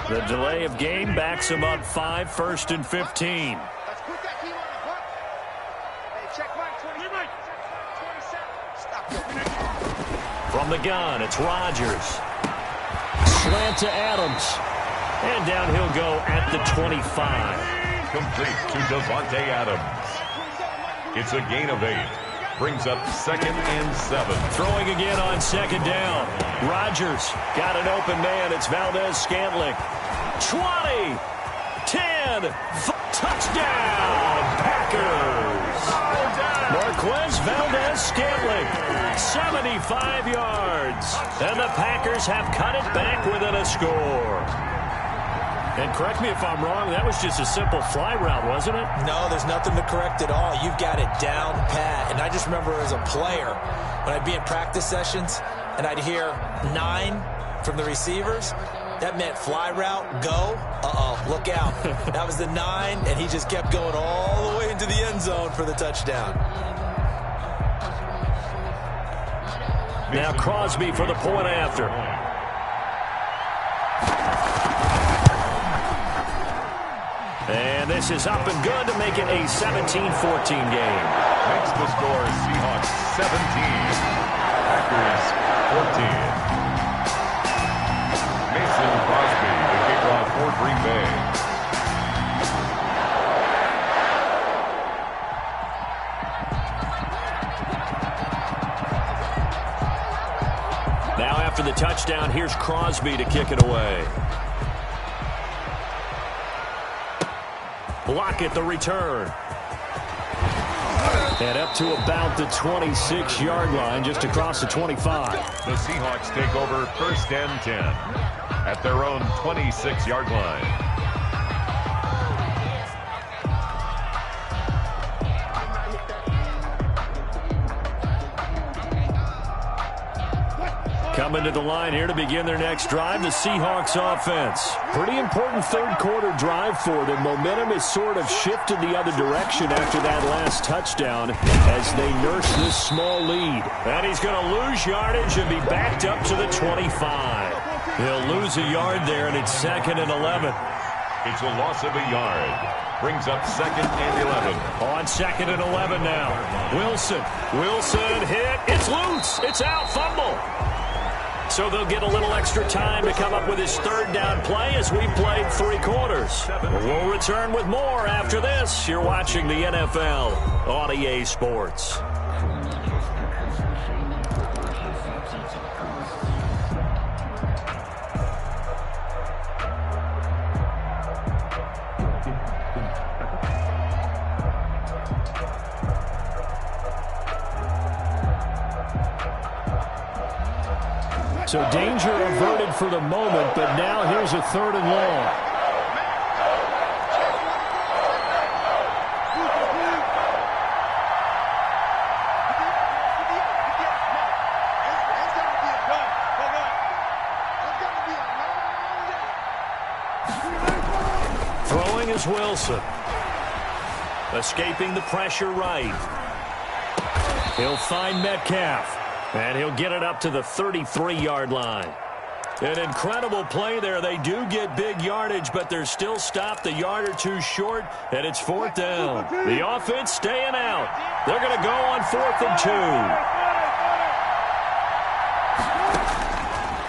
The delay of game backs him up 5, 1st and 15. From the gun, it's Rodgers. Slant to Adams. And down he'll go at the 25. Complete to Devontae Adams. It's a gain of 8. Brings up 2nd and 7. Throwing again on 2nd down. Rodgers got an open man. It's Valdez-Scantling. 20, 10, touchdown, Packers. Marquez Valdez-Scantling, 75 yards. And the Packers have cut it back within a score. And correct me if I'm wrong, that was just a simple fly route, wasn't it? No, there's nothing to correct at all. You've got it down pat. And I just remember as a player, when I'd be in practice sessions, and I'd hear 9 from the receivers, that meant fly route, go. Look out. That was the 9, and he just kept going all the way into the end zone for the touchdown. Now Crosby for the point after. And this is up and good to make it a 17-14 game. Makes the score Seahawks 17, Packers 14. Mason Crosby, the kickoff for Green Bay. Now after the touchdown, here's Crosby to kick it away. Block at the return. And up to about the 26-yard line, just across the 25. The Seahawks take over 1st and 10 at their own 26-yard line. Coming to the line here to begin their next drive, the Seahawks offense. Pretty important third-quarter drive for them. Momentum has sort of shifted the other direction after that last touchdown as they nurse this small lead. And he's going to lose yardage and be backed up to the 25. He'll lose a yard there, and it's 2nd and 11. It's a loss of a yard. Brings up 2nd and 11. On 2nd and 11 now. Wilson hit. It's loose. It's out. Fumble. So they'll get a little extra time to come up with his 3rd down play as we played 3 quarters. We'll return with more after this. You're watching the NFL on EA Sports. So danger averted for the moment, but now here's a 3rd and long. Throwing is Wilson. Escaping the pressure right. He'll find Metcalf. And he'll get it up to the 33-yard line. An incredible play there. They do get big yardage, but they're still stopped a yard or 2 short, and it's 4th down. The offense staying out. They're going to go on 4th and 2.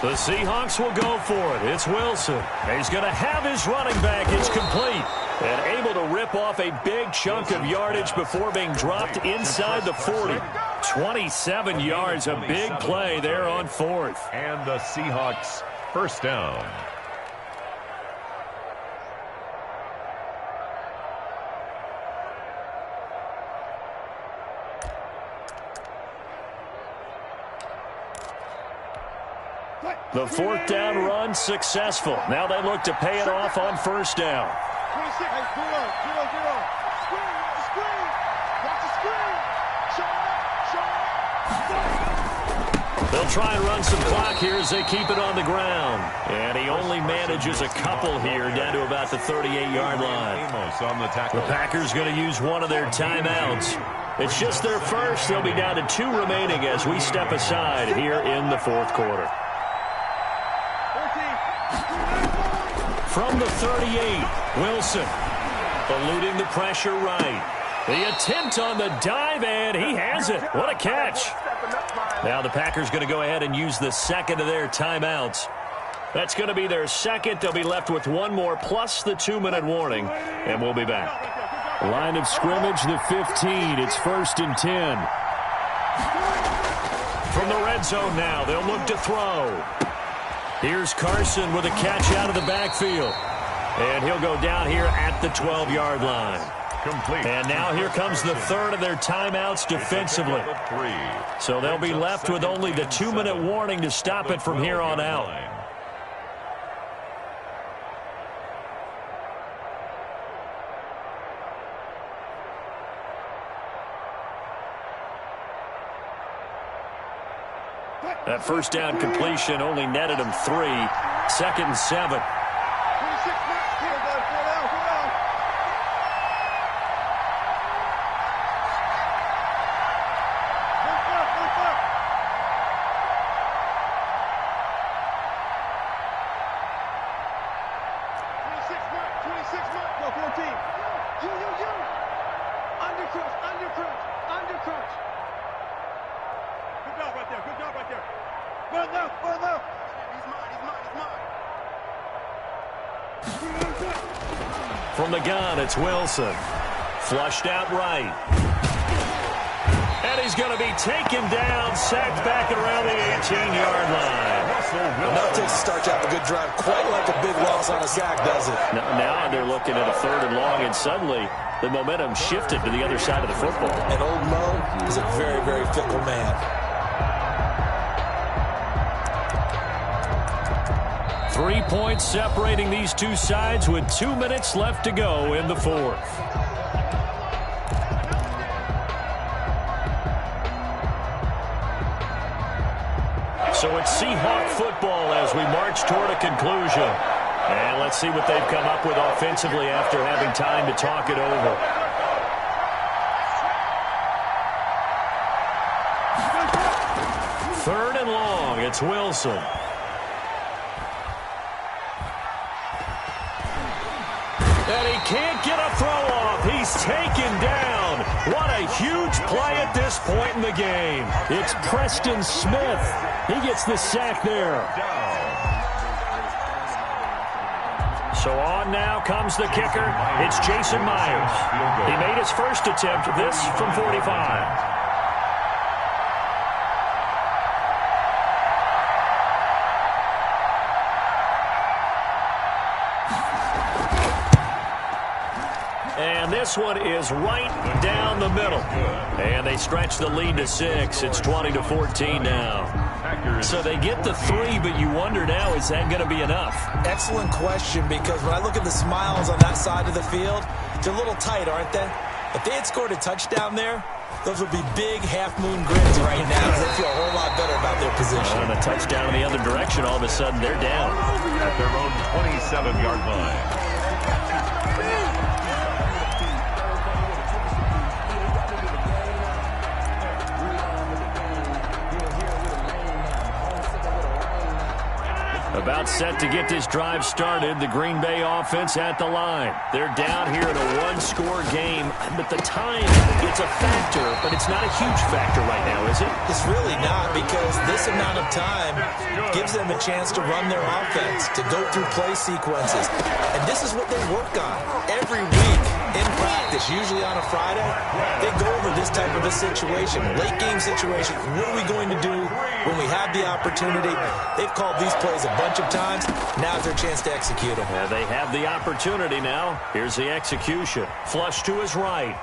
The Seahawks will go for it. It's Wilson. He's going to have his running back. It's complete. And able to rip off a big chunk of yardage before being dropped inside the 40. 27 yards, a big play there on 4th. And the Seahawks 1st down. The 4th down run successful. Now they look to pay it off on 1st down. They'll try and run some clock here as they keep it on the ground. And he only manages a couple here down to about the 38-yard line. The Packers going to use one of their timeouts. It's just their first. They'll be down to 2 remaining as we step aside here in the 4th quarter. From the 38, Wilson eluding the pressure right. The attempt on the dive, and he has it. What a catch. Now the Packers going to go ahead and use the second of their timeouts. That's going to be their second. They'll be left with one more plus the 2-minute warning, and we'll be back. Line of scrimmage, the 15. It's 1st and 10. From the red zone now, they'll look to throw. Here's Carson with a catch out of the backfield. And he'll go down here at the 12-yard line. Complete. And now here comes the third of their timeouts defensively. So they'll be left with only the 2-minute warning to stop it from here on out. That first down completion only netted him 3. 2nd and 7. From the gun, it's Wilson. Flushed out right. And he's going to be taken down, sacked back around the 18-yard line. Enough to start out a good drive, quite like a big loss on a sack, does it? Now they're looking at a 3rd and long, and suddenly the momentum shifted to the other side of the football. And old Mo is a very, very fickle man. 3 points separating these two sides with 2 minutes left to go in the 4th. So it's Seahawk football as we march toward a conclusion. And let's see what they've come up with offensively after having time to talk it over. Third and long, it's Wilson. And he can't get a throw off. He's taken down. What a huge play at this point in the game. It's Preston Smith. He gets the sack there. So on now comes the kicker. It's Jason Myers. He made his first attempt, this from 45. And this one is right down the middle. And they stretch the lead to 6. It's 20-14 now. So they get the 3, but you wonder now, is that going to be enough? Excellent question, because when I look at the smiles on that side of the field, they're a little tight, aren't they? If they had scored a touchdown there, those would be big half-moon grins right now, because they feel a whole lot better about their position. And a touchdown in the other direction, all of a sudden they're down. At their own 27-yard line. About set to get this drive started. The Green Bay offense at the line. They're down here in a one-score game. But the time, it's a factor, but it's not a huge factor right now, is it? It's really not, because this amount of time gives them a chance to run their offense, to go through play sequences. And this is what they work on every week in practice, usually on a Friday. They go over this type of a situation, late game situation. What are we going to do when we have the opportunity? They've called these plays a bunch of times. Now's their chance to execute them. Yeah, they have the opportunity now. Here's the execution. Flush to his right.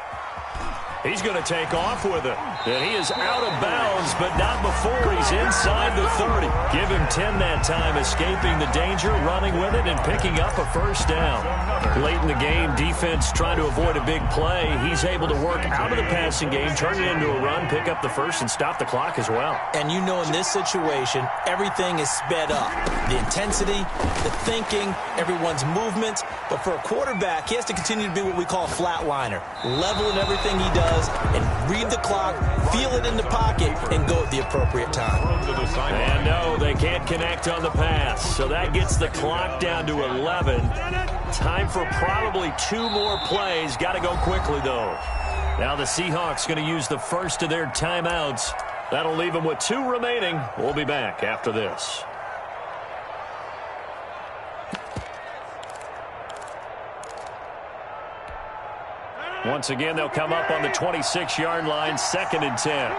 He's going to take off with it. And he is out of bounds, but not before he's inside the 30. Give him 10 that time, escaping the danger, running with it, and picking up a first down. Late in the game, defense trying to avoid a big play. He's able to work out of the passing game, turn it into a run, pick up the first, and stop the clock as well. And you know, in this situation, everything is sped up. The intensity, the thinking, everyone's movement. But for a quarterback, he has to continue to be what we call a flatliner. Level in everything he does. does and read the clock, feel it in the pocket, and go at the appropriate time. And no, they can't connect on the pass. So that gets the clock down to 11. Time for probably 2 more plays. Got to go quickly, though. Now the Seahawks going to use the first of their timeouts. That'll leave them with 2 remaining. We'll be back after this. Once again, they'll come up on the 26-yard line, 2nd and 10.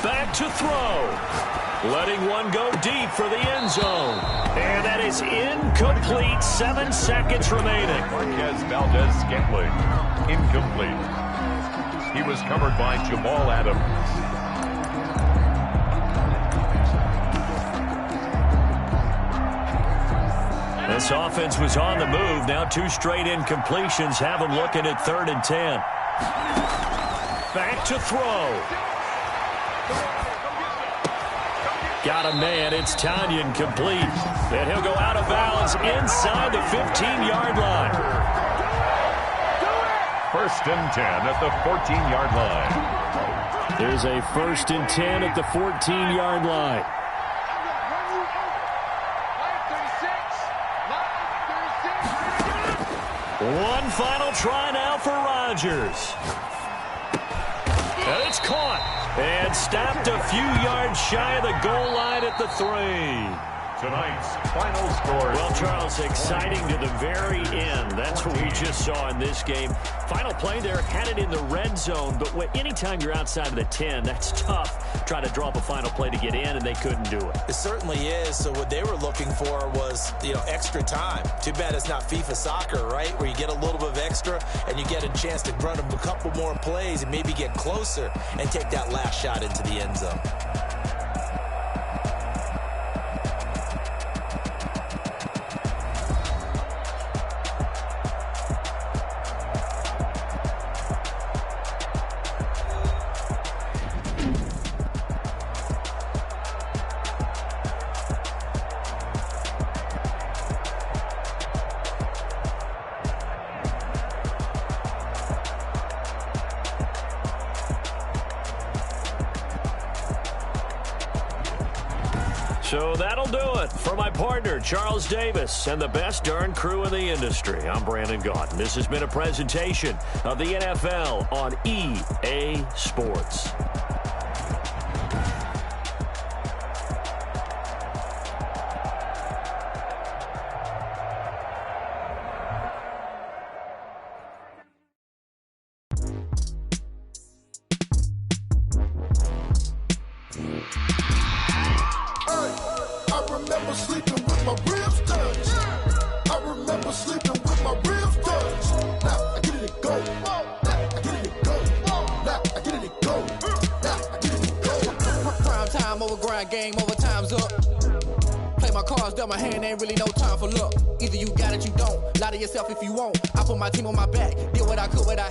Back to throw. Letting one go deep for the end zone. And that is incomplete. 7 seconds remaining. Marquez Valdez-Scantling. Incomplete. He was covered by Jamal Adams. This offense was on the move. Now 2 straight incompletions have them looking at 3rd and 10. Back to throw. Got a man. It's Tanyan complete. And he'll go out of bounds inside the 15-yard line. 1st and 10 at the 14-yard line. There's a 1st and 10 at the 14-yard line. One final try now for Rodgers. And it's caught. And stopped a few yards shy of the goal line at the 3. Tonight's final score. Well, Charles, exciting to the very end. That's what we just saw in this game. Final play there, had it in the red zone, but anytime you're outside of the 10, that's tough. Try to draw up a final play to get in, and they couldn't do it. It certainly is. So what they were looking for was, extra time. Too bad it's not FIFA soccer, right, where you get a little bit of extra and you get a chance to run a couple more plays and maybe get closer and take that last shot into the end zone. So that'll do it for my partner, Charles Davis, and the best darn crew in the industry. I'm Brandon Gaudin. This has been a presentation of the NFL on EA Sports. Game over, time's up. Play my cards, dealt my hand, ain't really no time for luck. Either you got it, you don't. Lie to yourself if you won't. I put my team on my back, did what I could, what I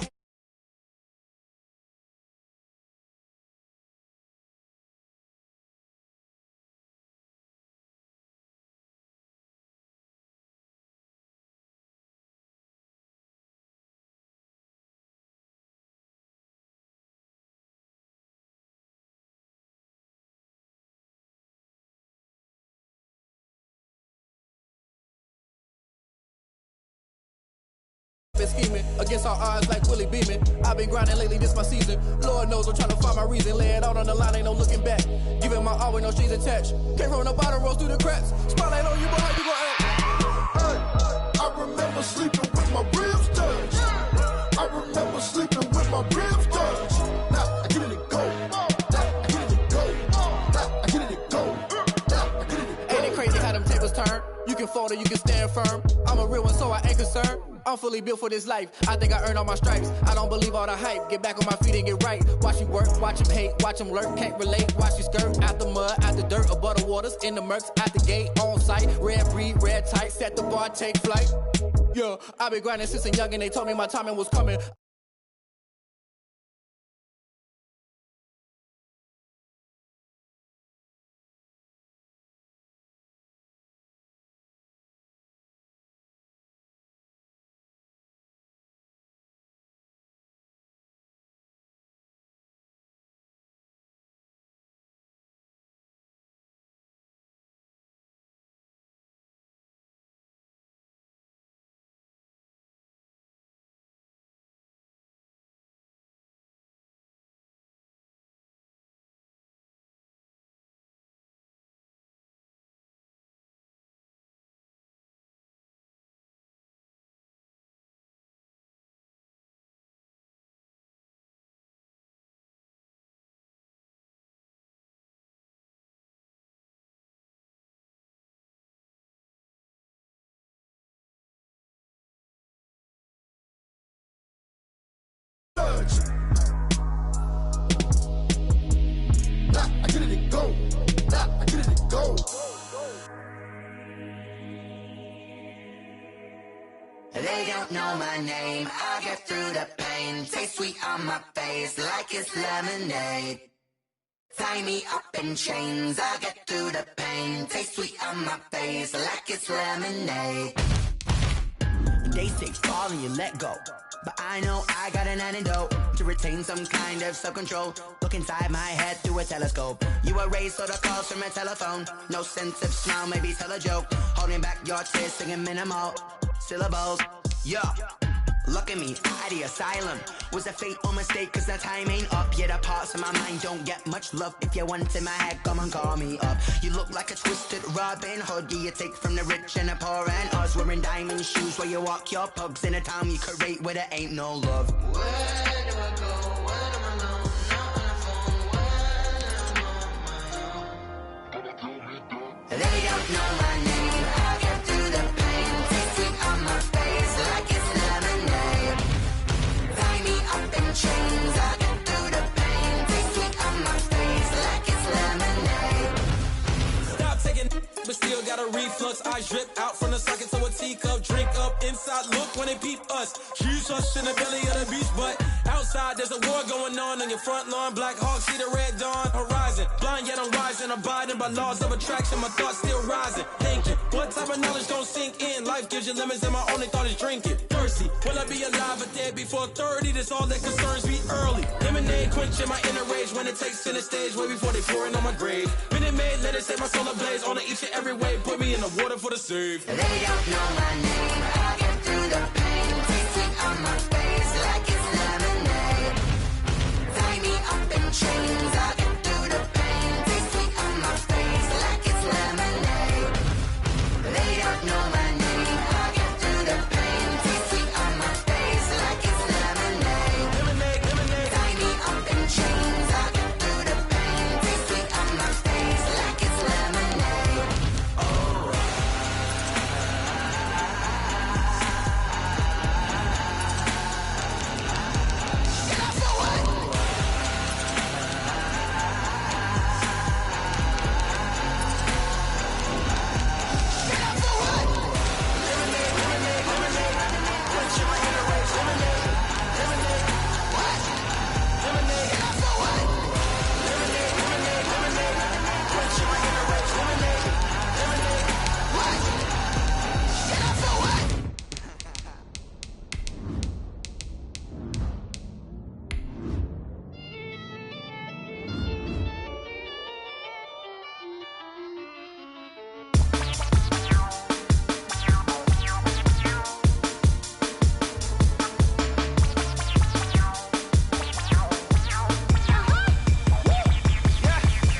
scheming against all odds like Willie Beeman. I've been grinding lately, this my season. Lord knows I'm trying to find my reason. Lay it out on the line, ain't no looking back. Giving my all with no strings attached. Can't roll no bottom, rolls through the cracks. Spotlight on you, but how you gon' act? Hey, I remember sleeping with my ribs touched. I remember sleeping with my ribs touched. Now I get it to go. Now I get it to go. Now I get it to go. Now I get it to go. Ain't it crazy how them tables turn? You can fold or you can stand firm. I'm a real one, so I ain't concerned. I'm fully built for this life. I think I earned all my stripes. I don't believe all the hype. Get back on my feet and get right. Watch you work, watch him hate, watch him lurk. Can't relate, watch you skirt. Out the mud, out the dirt, above the waters, in the murks, out the gate, on site. Red breed, red tight, set the bar, take flight. Yeah, I been grinding since a young and they told me my timing was coming. They don't know my name. I get through the pain. Taste sweet on my face like it's lemonade. Tie me up in chains. I get through the pain. Taste sweet on my face like it's lemonade. They say fall and you let go, but I know I got an antidote to retain some kind of self-control. Look inside my head through a telescope. You erase all the calls from a telephone. No sense of smile, maybe tell a joke. Holding back your tears, singing minimal syllables. Yeah, look at me, out of the asylum. Was a fate or mistake, cause the time ain't up. Yeah, the parts of my mind don't get much love. If you want in my head, come and call me up. You look like a twisted Robin Hood. Yeah, you take from the rich and the poor and us. Wearing diamond shoes where you walk your pugs. In a town you create where there ain't no love. Where do I go? When I'm alone? Not on the phone when I'm on my own. They don't know my name. I get through the pain. Taste sweet on my face like it's lemonade. Tie me up in chains. I get through the pain. Taste sweet on my face like it's lemonade. Stop taking, but still got a reflux. Eyes drip out from the socket to a teacup. Drink up inside, look when they peep us. Huge us in the belly of the beach, but outside there's a war going on your front lawn. Black Hawk, see the red dawn horizon. Blind yet I'm rising, abiding by laws of attraction. My thoughts still rising, thinking what type of knowledge gon' sink in? Life gives you lemons and my only thought is drinking. Thirsty, will I be alive or dead before 30? That's all that concerns me early. Lemonade quenching my inner rage when it takes center stage way before they pour it on my grave. Minute Maid, let it set my soul ablaze on each and every way. Put me in the water for the save. They don't know my name. I get through the pain. Taste sweet on my face like it's lemonade. Tie me up in chains. I get through the pain. Taste sweet on my face like it's lemonade. They don't know my name. I get through the pain. Taste sweet on my face like it's lemonade. Tie me up in chains. I get through the pain. Taste sweet on my face like it's lemonade.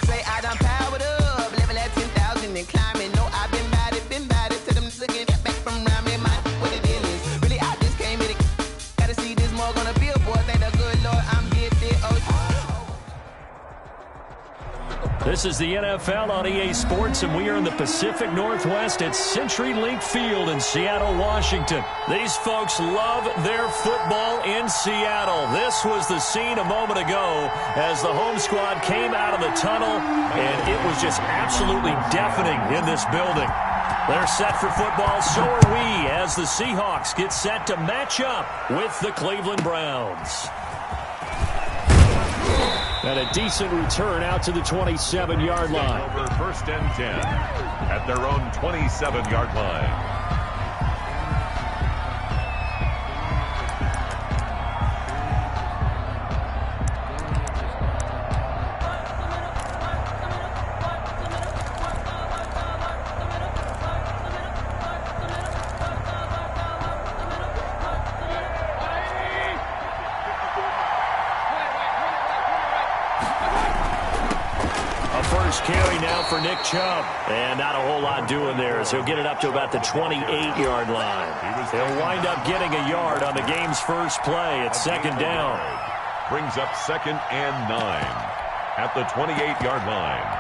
Say I done powered up, level at 10,000 and climbing. No, I've been bad it to them looking get back from around me. My what it is, really I just came in it. Gotta see this more gonna be a boy. Thank the good Lord, I'm gifted. This is the NFL on EA Sports, and we are in the Pacific Northwest at CenturyLink Field in Seattle, Washington. These folks love their football in Seattle. This was the scene a moment ago as the home squad came out of the tunnel, and it was just absolutely deafening in this building. They're set for football, so are we, as the Seahawks get set to match up with the Cleveland Browns. And a decent return out to the 27-yard line. Over 1st and 10 at their own 27-yard line. First carry now for Nick Chubb. And not a whole lot doing there as he'll get it up to about the 28-yard line. He'll wind up getting a yard on the game's first play at 2nd down. Brings up 2nd and 9 at the 28-yard line.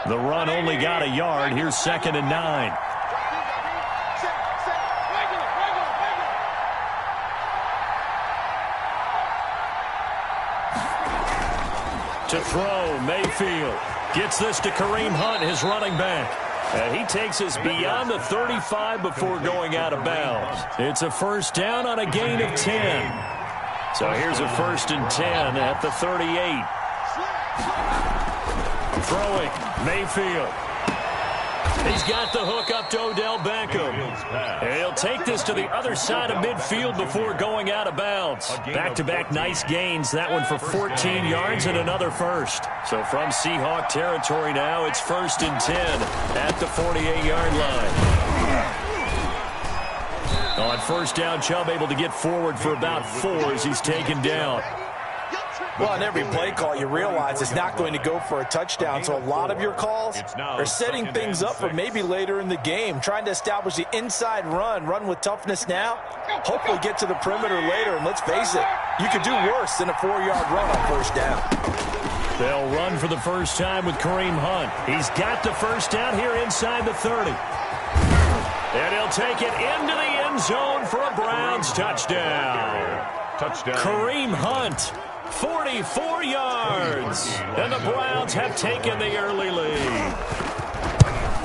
The run only got a yard. Here's 2nd and 9. To throw, Mayfield. Gets this to Kareem Hunt, his running back. And he takes us beyond the 35 before going out of bounds. It's a first down on a gain of 10. So here's a 1st and 10 at the 38. Throwing, Mayfield. He's got the hook up to Odell Beckham. And he'll take this to the other side of midfield before going out of bounds. Back-to-back nice gains. That one for 14 yards and another first. So from Seahawk territory now, it's 1st and 10 at the 48-yard line. On first down, Chubb able to get forward for about 4 as he's taken down. Well, on every play call, you realize it's not going to go for a touchdown, so a lot of your calls are setting things up for maybe later in the game, trying to establish the inside run with toughness now, hopefully get to the perimeter later, and let's face it, you could do worse than a 4-yard run on first down. They'll run for the first time with Kareem Hunt. He's got the first down here inside the 30. And he'll take it into the end zone for a Browns touchdown. Kareem Hunt. 44 yards, and the Browns have taken the early lead.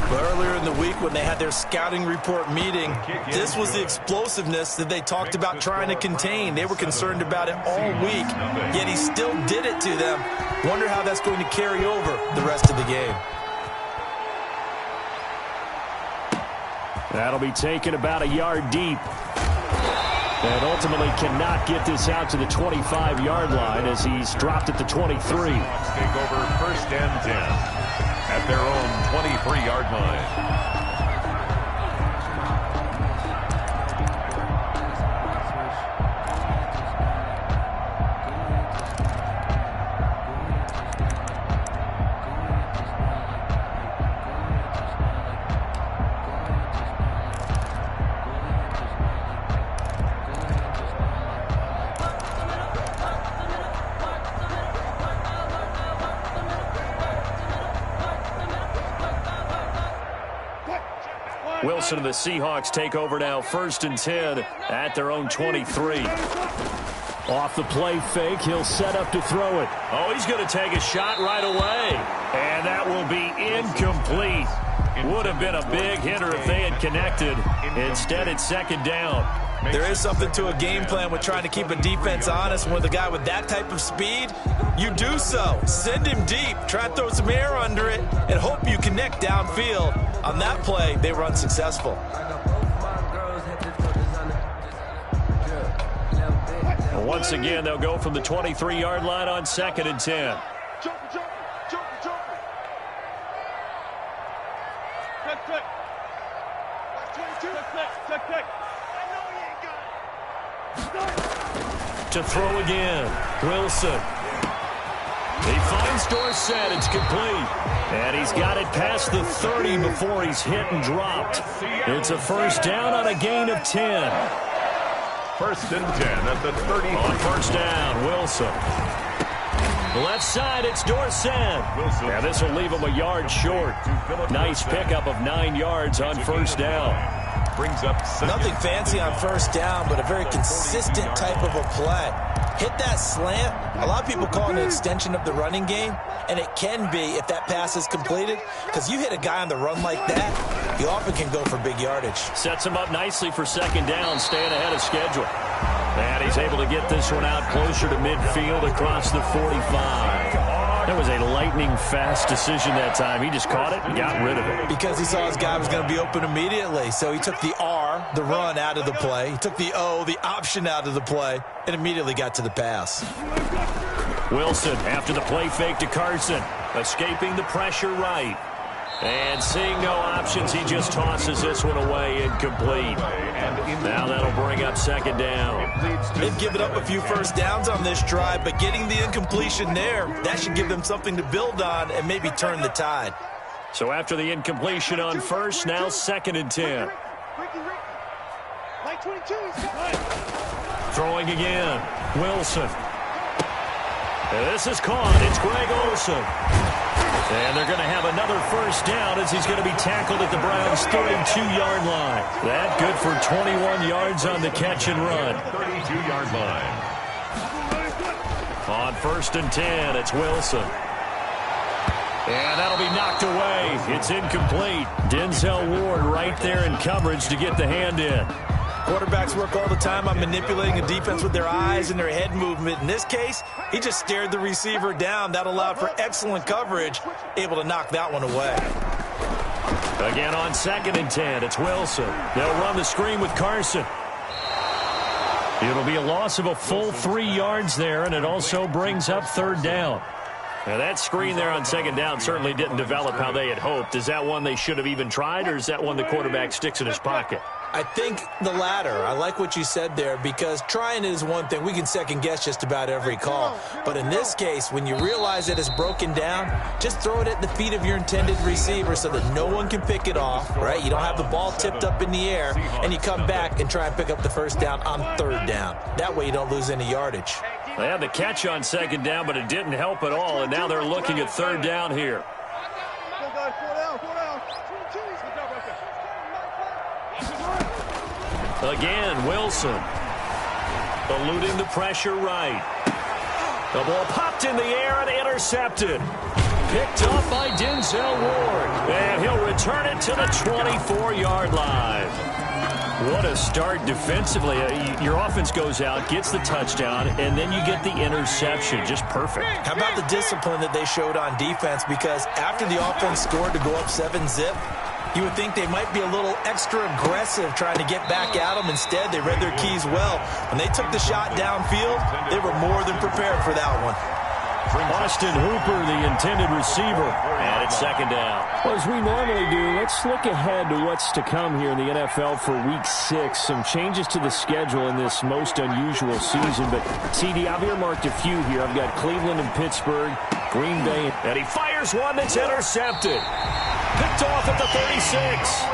But earlier in the week when they had their scouting report meeting, this was the explosiveness that they talked about trying to contain. They were concerned about it all week, yet he still did it to them. Wonder how that's going to carry over the rest of the game. That'll be taken about a yard deep. And ultimately cannot get this out to the 25-yard line as he's dropped at the 23. Take over 1st and 10 at their own 23-yard line. Wilson and the Seahawks take over now, 1st and 10 at their own 23. Off the play fake, he'll set up to throw it. Oh, he's going to take a shot right away. And that will be incomplete. Would have been a big hitter if they had connected. Instead, it's 2nd down. There is something to a game plan with trying to keep a defense honest. When with a guy with that type of speed, you do so. Send him deep, try and throw some air under it, and hope you connect downfield. On that play, they were unsuccessful. Once again, they'll go from the 23-yard line on 2nd and 10. To throw again, Wilson. He finds Dorsett. It's complete. And he's got it past the 30 before he's hit and dropped. It's a first down on a gain of 10. 1st and 10 at the 30. On first down, Wilson. Left side, it's Dorsett. And this will leave him a yard short. Nice pickup of 9 yards on first down. Brings up nothing fancy on first down, but a very consistent type of a play. Hit that slant. A lot of people call it an extension of the running game, and it can be if that pass is completed, because you hit a guy on the run like that, you often can go for big yardage. Sets him up nicely for 2nd down, staying ahead of schedule. And he's able to get this one out closer to midfield across the 45. That was a lightning-fast decision that time. He just caught it and got rid of it. Because he saw his guy was going to be open immediately. So he took the R, the run, out of the play. He took the O, the option, out of the play, and immediately got to the pass. Wilson after the play fake to Carson. Escaping the pressure right. And seeing no options, he just tosses this one away, incomplete. Now that'll bring up 2nd down. They've given up a few first downs on this drive, but getting the incompletion there, that should give them something to build on and maybe turn the tide. So after the incompletion on first, now 2nd and 10. Throwing again, Wilson. And this is caught. It's Greg Olsen. And they're going to have another first down as he's going to be tackled at the Browns' 32-yard line. That good for 21 yards on the catch and run. 32-yard line. On 1st and 10, it's Wilson. And that'll be knocked away. It's incomplete. Denzel Ward right there in coverage to get the hand in. Quarterbacks work all the time on manipulating a defense with their eyes and their head movement. In this case, he just stared the receiver down. That allowed for excellent coverage, able to knock that one away. Again on 2nd and 10, it's Wilson. They'll run the screen with Carson. It'll be a loss of a full 3 yards there, and it also brings up 3rd down. Now, that screen there on 2nd down certainly didn't develop how they had hoped. Is that one they should have even tried, or is that one the quarterback sticks in his pocket? I think the latter. I like what you said there, because trying it is one thing. We can second-guess just about every call. But in this case, when you realize that it's broken down, just throw it at the feet of your intended receiver so that no one can pick it off, right? You don't have the ball tipped up in the air, and you come back and try and pick up the 1st down on 3rd down. That way you don't lose any yardage. They had the catch on 2nd down, but it didn't help at all, and now they're looking at 3rd down here. Again, Wilson eluding the pressure right. The ball popped in the air and intercepted. Picked up by Denzel Ward. And he'll return it to the 24-yard line. What a start defensively. Your offense goes out, gets the touchdown, and then you get the interception. Just perfect. How about the discipline that they showed on defense? Because after the offense scored to go up 7-zip, you would think they might be a little extra aggressive trying to get back at them. Instead, they read their keys well. When they took the shot downfield, they were more than prepared for that one. Austin Hooper, the intended receiver, and it's 2nd down. Well, as we normally do, let's look ahead to what's to come here in the NFL for Week 6. Some changes to the schedule in this most unusual season. But, CD, I've earmarked a few here. I've got Cleveland and Pittsburgh, Green Bay. And he fires one that's intercepted. Picked off at the 36.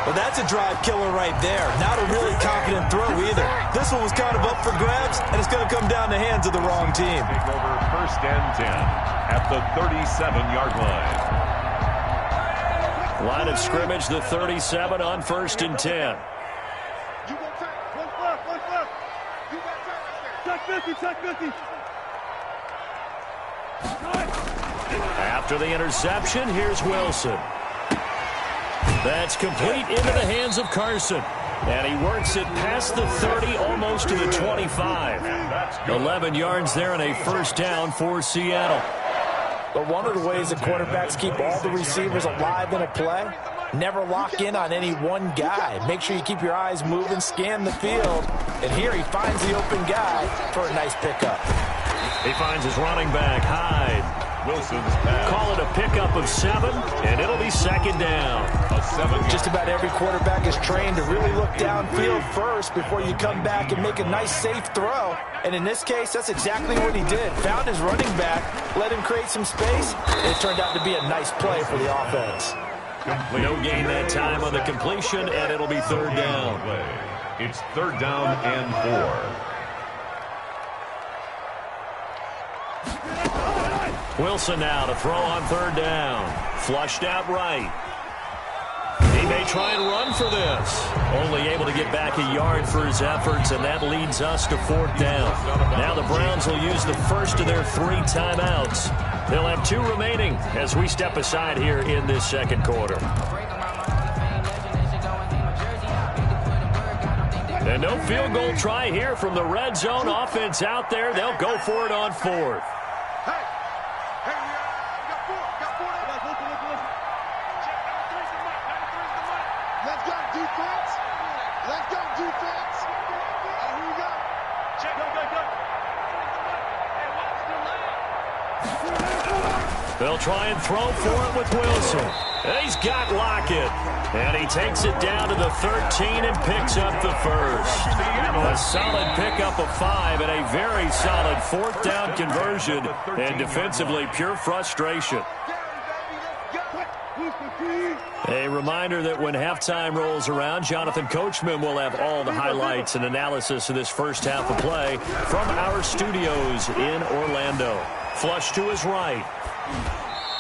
Well, that's a drive killer right there. Not a really confident throw either. This one was kind of up for grabs, and it's going to come down the hands of the wrong team. Take over 1st and 10 at the 37-yard line. Line of scrimmage, the 37 on 1st and 10. After the interception, here's Wilson. That's complete into the hands of Carson. And he works it past the 30, almost to the 25. 11 yards there and a 1st down for Seattle. But one of the ways that quarterbacks keep all the receivers alive in a play, never lock in on any one guy. Make sure you keep your eyes moving, scan the field. And here he finds the open guy for a nice pickup. He finds his running back, Hyde. Wilson's pass. Call it a pickup of 7, and it'll be 2nd down. Just about every quarterback is trained to really look downfield first before you come back and make a nice, safe throw. And in this case, that's exactly what he did. Found his running back, let him create some space, and it turned out to be a nice play for the offense. No gain that time on the completion, and it'll be 3rd down. It's 3rd down and 4. Wilson now to throw on 3rd down. Flushed out right. He may try and run for this. Only able to get back a yard for his efforts, and that leads us to 4th down. Now the Browns will use the first of their 3 timeouts. They'll have 2 remaining as we step aside here in this 2nd quarter. And no field goal try here from the red zone offense out there. They'll go for it on 4th. They'll try and throw for it with Wilson. He's got Lockett. And he takes it down to the 13 and picks up the 1st. A solid pickup of 5 and a very solid 4th down conversion. And defensively, pure frustration. A reminder that when halftime rolls around, Jonathan Coachman will have all the highlights and analysis of this first half of play from our studios in Orlando. Flush to his right.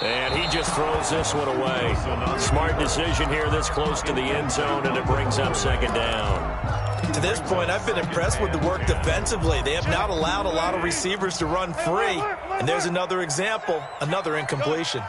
And he just throws this one away. Smart decision here this close to the end zone, and it brings up second down. To this point, I've been impressed with the work defensively. They have not allowed a lot of receivers to run free. And there's another example, another incompletion.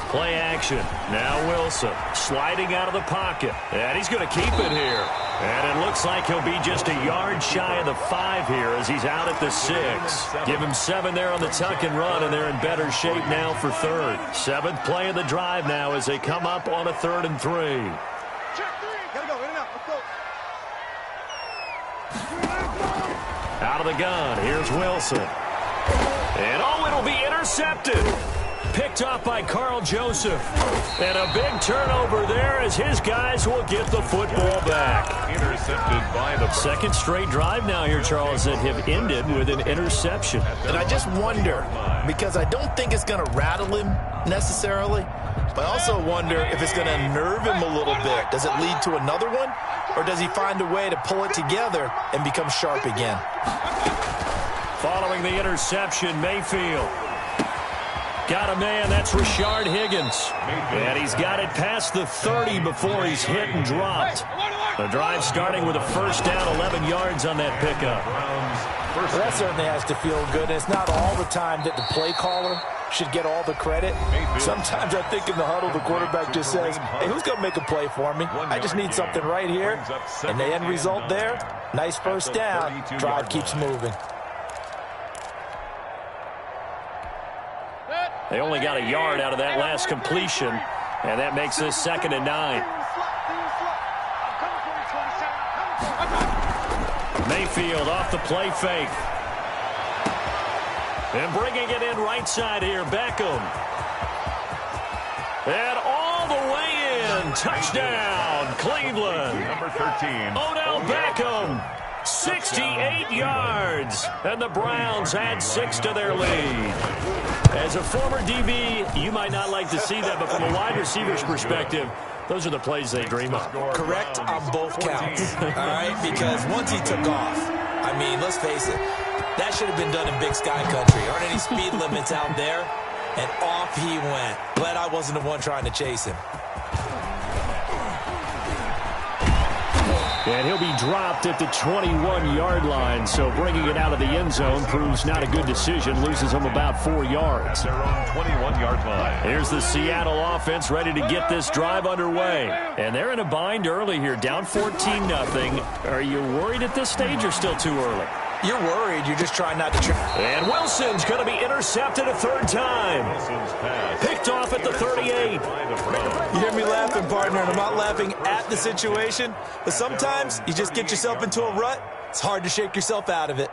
Play action. Now Wilson sliding out of the pocket. And he's going to keep it here. And it looks like he'll be just a yard shy of the 5 here as he's out at the 6. Give him 7 there on the tuck and run, and they're in better shape now for third. 7th play of the drive now as they come up on a 3rd and 3. Out of the gun. Here's Wilson. And it'll be intercepted. Picked off by Carl Joseph. And a big turnover there as his guys will get the football back. Intercepted by the second straight drive now here, Charles, that have ended with an interception. And I just wonder, because I don't think it's going to rattle him necessarily, but I also wonder if it's going to unnerve him a little bit. Does it lead to another one? Or does he find a way to pull it together and become sharp again? Following the interception, Mayfield. Got a man, that's Rashard Higgins. And he's got it past the 30 before he's hit and dropped. The drive starting with a first down, 11 yards on that pickup. Well, that certainly has to feel good. It's not all the time that the play caller should get all the credit. Sometimes I think in the huddle, the quarterback just says, hey, who's going to make a play for me? I just need something right here. And the end result there, nice first down. Drive keeps moving. They only got a yard out of that last completion, and that makes this 2nd and 9. Mayfield off the play fake. And bringing it in right side here, Beckham. And all the way in. Touchdown, Cleveland. Number 13. Odell Beckham. 68 yards. And the Browns add 6 to their lead. As a former DB, you might not like to see that, but from a wide receiver's perspective, those are the plays they dream of. Correct on both counts, all right? Because once he took off, I mean, let's face it, that should have been done in Big Sky Country. Aren't any speed limits out there? And off he went. Glad I wasn't the one trying to chase him. And he'll be dropped at the 21-yard line, so bringing it out of the end zone proves not a good decision. Loses him about 4 yards. Their own 21-yard line. Here's the Seattle offense ready to get this drive underway. And they're in a bind early here, down 14-0. Are you worried at this stage or still too early? You're worried. You're just trying not to trip. And Wilson's going to be intercepted a 3rd time. Picked off at the 38. You hear me laughing, partner, and I'm not laughing at the situation, but sometimes you just get yourself into a rut. It's hard to shake yourself out of it.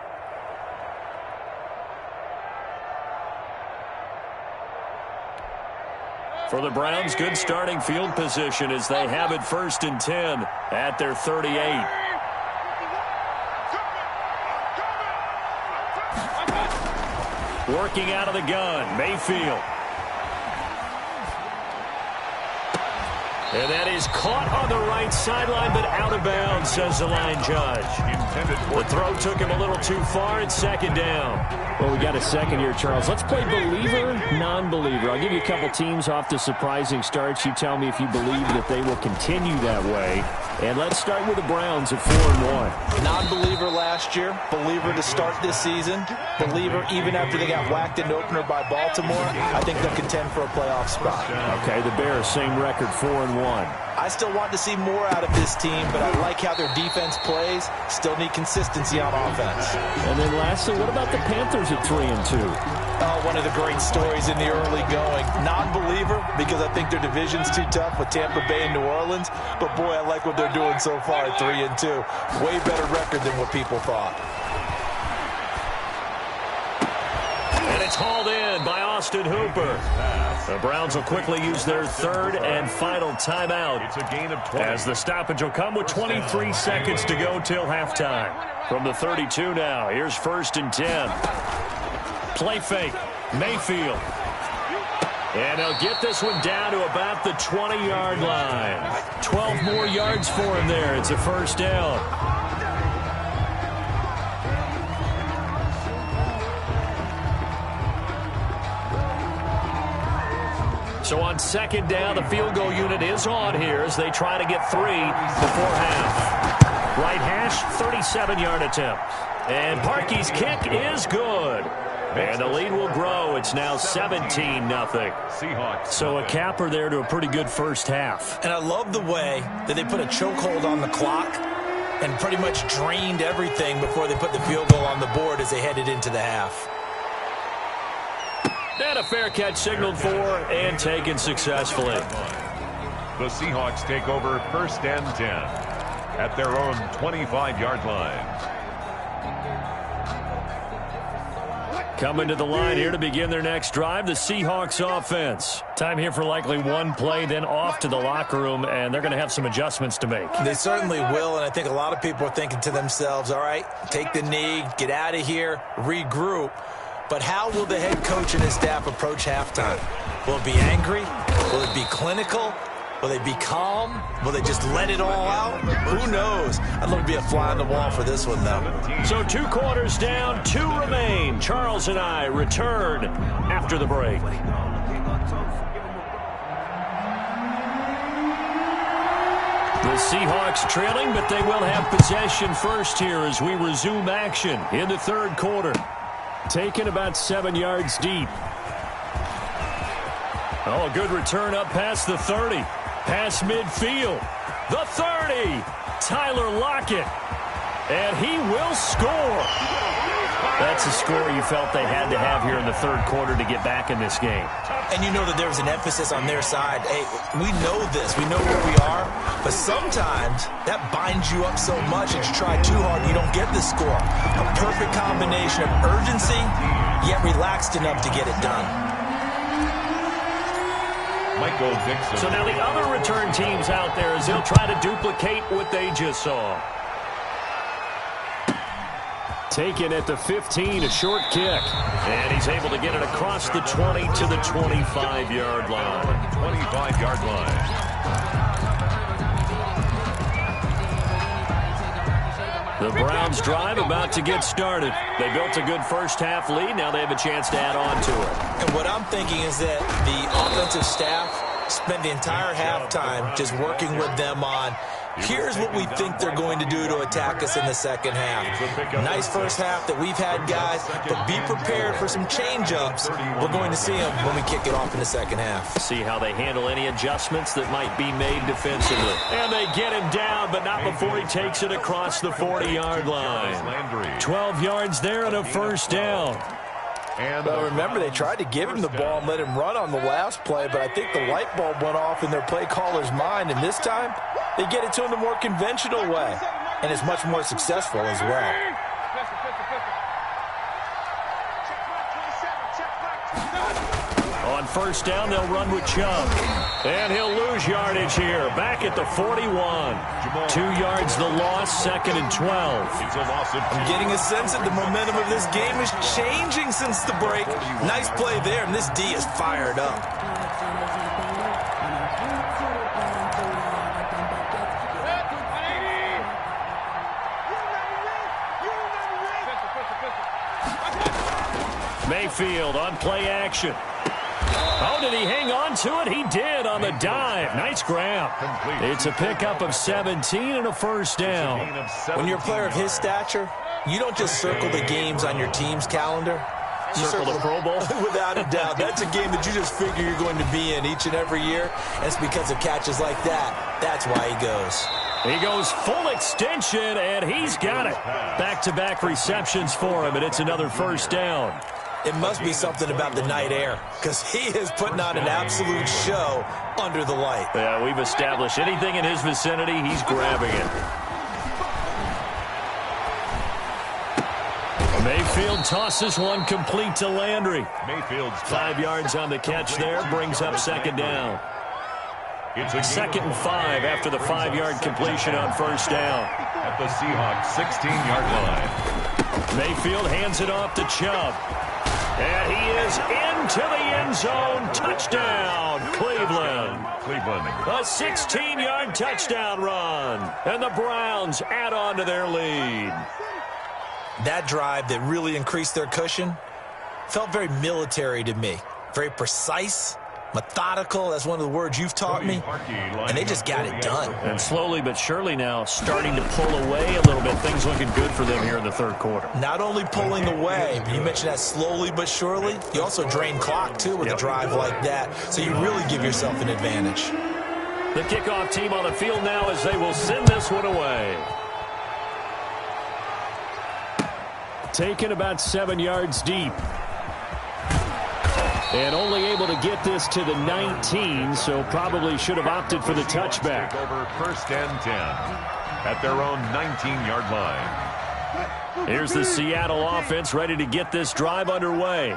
For the Browns, good starting field position as they have it 1st and 10 at their 38. Working out of the gun, Mayfield. And that is caught on the right sideline, but out of bounds, says the line judge. The throw took him a little too far. It's 2nd down. Well, we got a second here, Charles. Let's play believer, non-believer. I'll give you a couple teams off to surprising starts. You tell me if you believe that they will continue that way. And let's start with the Browns at 4-1. Non-believer last year, believer to start this season, believer even after they got whacked in the opener by Baltimore. I think they'll contend for a playoff spot. Okay, the Bears, same record, 4-1. I still want to see more out of this team, but I like how their defense plays. Still need consistency on offense. And then lastly, what about the Panthers at 3-2? Oh, one of the great stories in the early going. Non-believer because I think their division's too tough with Tampa Bay and New Orleans. But, boy, I like what they're doing so far at 3-2. Way better record than what people thought. And it's hauled in by Austin Hooper. The Browns will quickly use their 3rd and final timeout. It's a gain of 20. As the stoppage will come with 23 seconds to go till halftime. From the 32 now, here's 1st and 10. Play fake, Mayfield. And they'll get this one down to about the 20-yard line. 12 more yards for him there. It's a 1st down. So on second down, the field goal unit is on here as they try to get 3 before half. Right hash, 37-yard attempt. And Parkey's kick is good. And the lead will grow. It's now 17-0. Seahawks. So a capper there to a pretty good first half. And I love the way that they put a chokehold on the clock and pretty much drained everything before they put the field goal on the board as they headed into the half. And a fair catch signaled for and taken successfully. The Seahawks take over first and 10 at their own 25-yard line. Coming to the line here to begin their next drive, the Seahawks offense. Time here for likely one play, then off to the locker room, and they're going to have some adjustments to make. They certainly will, and I think a lot of people are thinking to themselves, all right, take the knee, get out of here, regroup. But how will the head coach and his staff approach halftime? Will it be angry? Will it be clinical? Will they be calm? Will they just let it all out? Who knows? I'd love to be a fly on the wall for this one, though. So 2 quarters down, 2 remain. Charles and I return after the break. The Seahawks trailing, but they will have possession first here as we resume action in the third quarter. Taken about 7 yards deep. Oh, a good return up past the 30. Past midfield. The 30. Tyler Lockett. And he will score. That's a score you felt they had to have here in the third quarter to get back in this game. And you know that there was an emphasis on their side. Hey, we know this. We know where we are. But sometimes that binds you up so much that you try too hard and you don't get the score. A perfect combination of urgency, yet relaxed enough to get it done. Michael Dixon. So now the other return teams out there as they'll try to duplicate what they just saw. Taken at the 15, a short kick. And he's able to get it across the 20 to the 25-yard line. 25-yard line. The Browns drive about to get started. They built a good first-half lead. Now they have a chance to add on to it. And what I'm thinking is that the offensive staff spent the entire halftime just working with them on, here's what we think they're going to do to attack us in the second half. Nice first half that we've had, guys, but be prepared for some change-ups. We're going to see them when we kick it off in the second half. See how they handle any adjustments that might be made defensively. And they get him down, but not before he takes it across the 40-yard line. 12 yards there and a first down. Well, remember, they tried to give him the ball and let him run on the last play, but I think the light bulb went off in their play caller's mind, and this time they get it to him the more conventional way, and it's much more successful as well. On first down, they'll run with Chubb. And he'll lose yardage here. Back at the 41. 2 yards the loss, second and 12. I'm getting a sense that the momentum of this game is changing since the break. Nice play there, and this D is fired up. Mayfield on play action. Oh, did he hang on to it? He did on the dive. Nice grab. It's a pickup of 17 and a first down. When you're a player of his stature, you don't just circle the games on your team's calendar. You circle the Pro Bowl? Without a doubt. That's a game that you just figure you're going to be in each and every year. And it's because of catches like that. That's why he goes. He goes full extension, and he's got it. Back-to-back receptions for him, and it's another first down. It must be something about the night air, because he is putting on an absolute show under the light. Yeah, we've established anything in his vicinity, he's grabbing it. Mayfield tosses one complete to Landry. Mayfield's 5 yards on the catch there, brings up second down. It's a second and 5 after the 5-yard completion on first down. At the Seahawks 16-yard line. Mayfield hands it off to Chubb. And he is into the end zone. Touchdown, Cleveland. A 16-yard touchdown run. And the Browns add on to their lead. That drive that really increased their cushion felt very military to me. Very precise, methodical. That's one of the words you've taught me. And they just got it done. And slowly but surely now starting to pull away a little bit. Things looking good for them here in the third quarter. Not only pulling away, but you mentioned that slowly but surely. You also drain clock, too, with a drive like that. So you really give yourself an advantage. The kickoff team on the field now as they will send this one away. Taken about 7 yards deep. And only able to get this to the 19, so probably should have opted for the touchback. Over 1st and 10 at their own 19-yard line. Here's the Seattle offense ready to get this drive underway.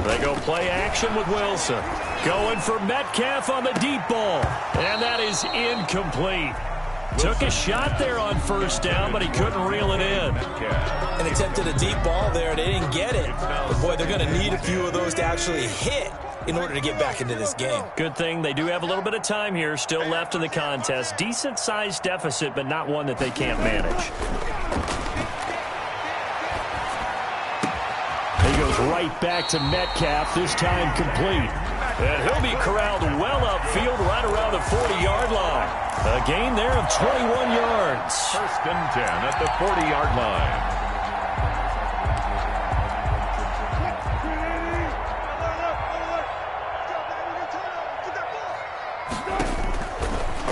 They go play action with Wilson. Going for Metcalf on the deep ball. And that is incomplete. Took a shot there on 1st down, but he couldn't reel it in. And attempted a deep ball there. They didn't get it. But, boy, they're going to need a few of those to actually hit in order to get back into this game. Good thing they do have a little bit of time here still left in the contest. Decent-sized deficit, but not one that they can't manage. He goes right back to Metcalf, this time complete. And he'll be corralled well upfield right around the 40-yard line. A gain there of 21 yards. 1st and 10 at the 40-yard line.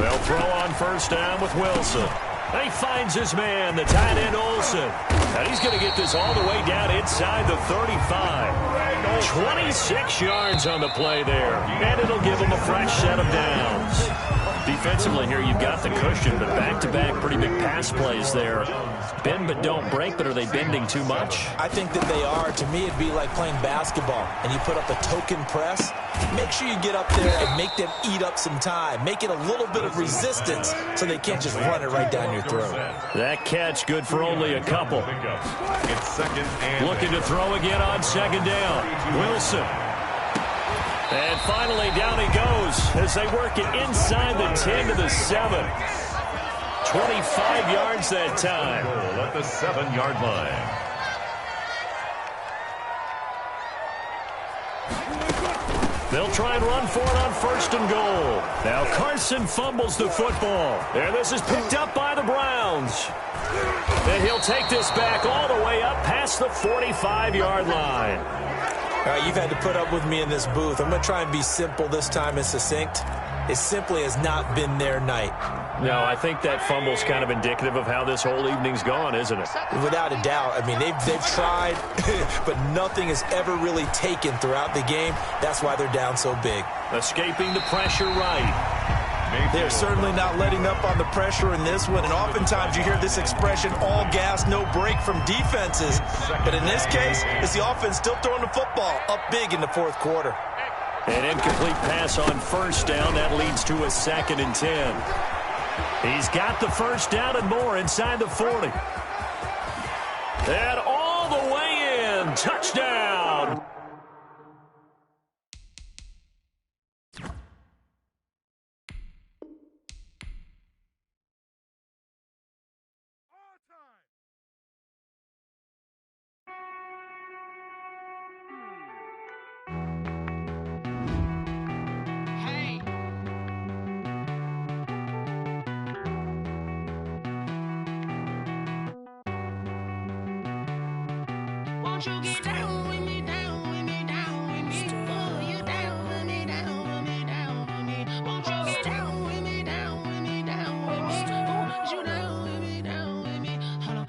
They'll throw on 1st down with Wilson. He finds his man, the tight end Olsen. And he's going to get this all the way down inside the 35. 26 yards on the play there. And it'll give him a fresh set of downs. Defensively here, you've got the cushion, but back-to-back pretty big pass plays there. Bend but don't break, but are they bending too much? I think that they are. To me, it'd be like playing basketball, and you put up a token press. Make sure you get up there and make them eat up some time. Make it a little bit of resistance so they can't just run it right down your throat. That catch good for only a couple. It's 2nd and Looking to throw again on 2nd down. Wilson. And finally, down he goes as they work it inside the 10 to the 7. 25 yards that time. goal at the 7-yard line. They'll try and run for it on 1st and goal. Now Carson fumbles the football. And this is picked up by the Browns. And he'll take this back all the way up past the 45-yard line. All right, you've had to put up with me in this booth. I'm going to try and be simple this time and succinct. It simply has not been their night. No, I think that fumble's kind of indicative of how this whole evening's gone, isn't it? Without a doubt. I mean, they've tried, but nothing has ever really taken throughout the game. That's why they're down so big. Escaping the pressure right. They're certainly not letting up on the pressure in this one, and oftentimes you hear this expression, all gas, no break from defenses. But in this case, it's the offense still throwing the football up big in the 4th quarter. An incomplete pass on 1st down. That leads to a 2nd and 10. He's got the 1st down and more inside the 40. And all the way in. Touchdown. Won't you get down with me, down with me, down with me? Oh, you down with me, down with me, down with me. Won't you get down with me, down with me, down with me? Oh, you down with me, down with me? Hold on.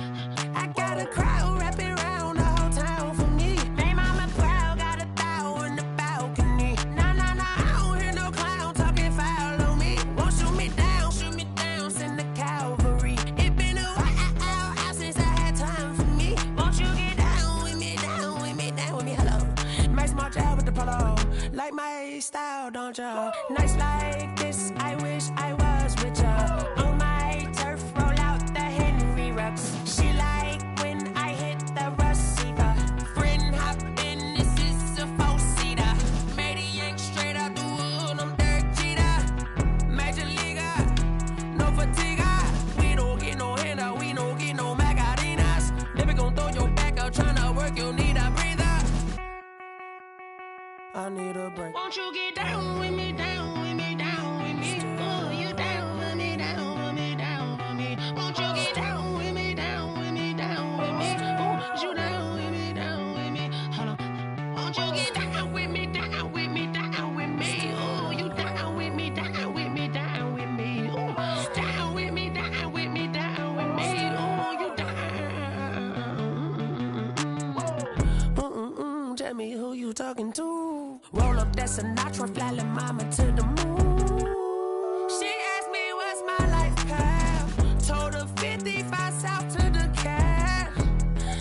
I got a crowd wrapping around the whole town for me. They mama proud, got a thou in the balcony. Nah, I don't hear no clown talking foul on me. Won't shoot me down, send the cavalry. It been a while since I had time for me. Won't you get down with me, down with me, down with me? Hello. Max March out with the polo. Like my style, don't ya? Nights like this, I wish I was with ya. On my turf, roll out the Henry Rux. She like when I hit the receiver. Friend hop in, this is a 4-seater. Made a yank straight out the wood, I'm Derek Jeter. Major leaguer, no fatigue. We don't get no handout, we don't get no Macarinas. Never gon' throw your back out, tryna work, you'll need a breather. that's Sinatra, flying mama to the moon. She asked me what's my life path. Told her 55 south to the cab.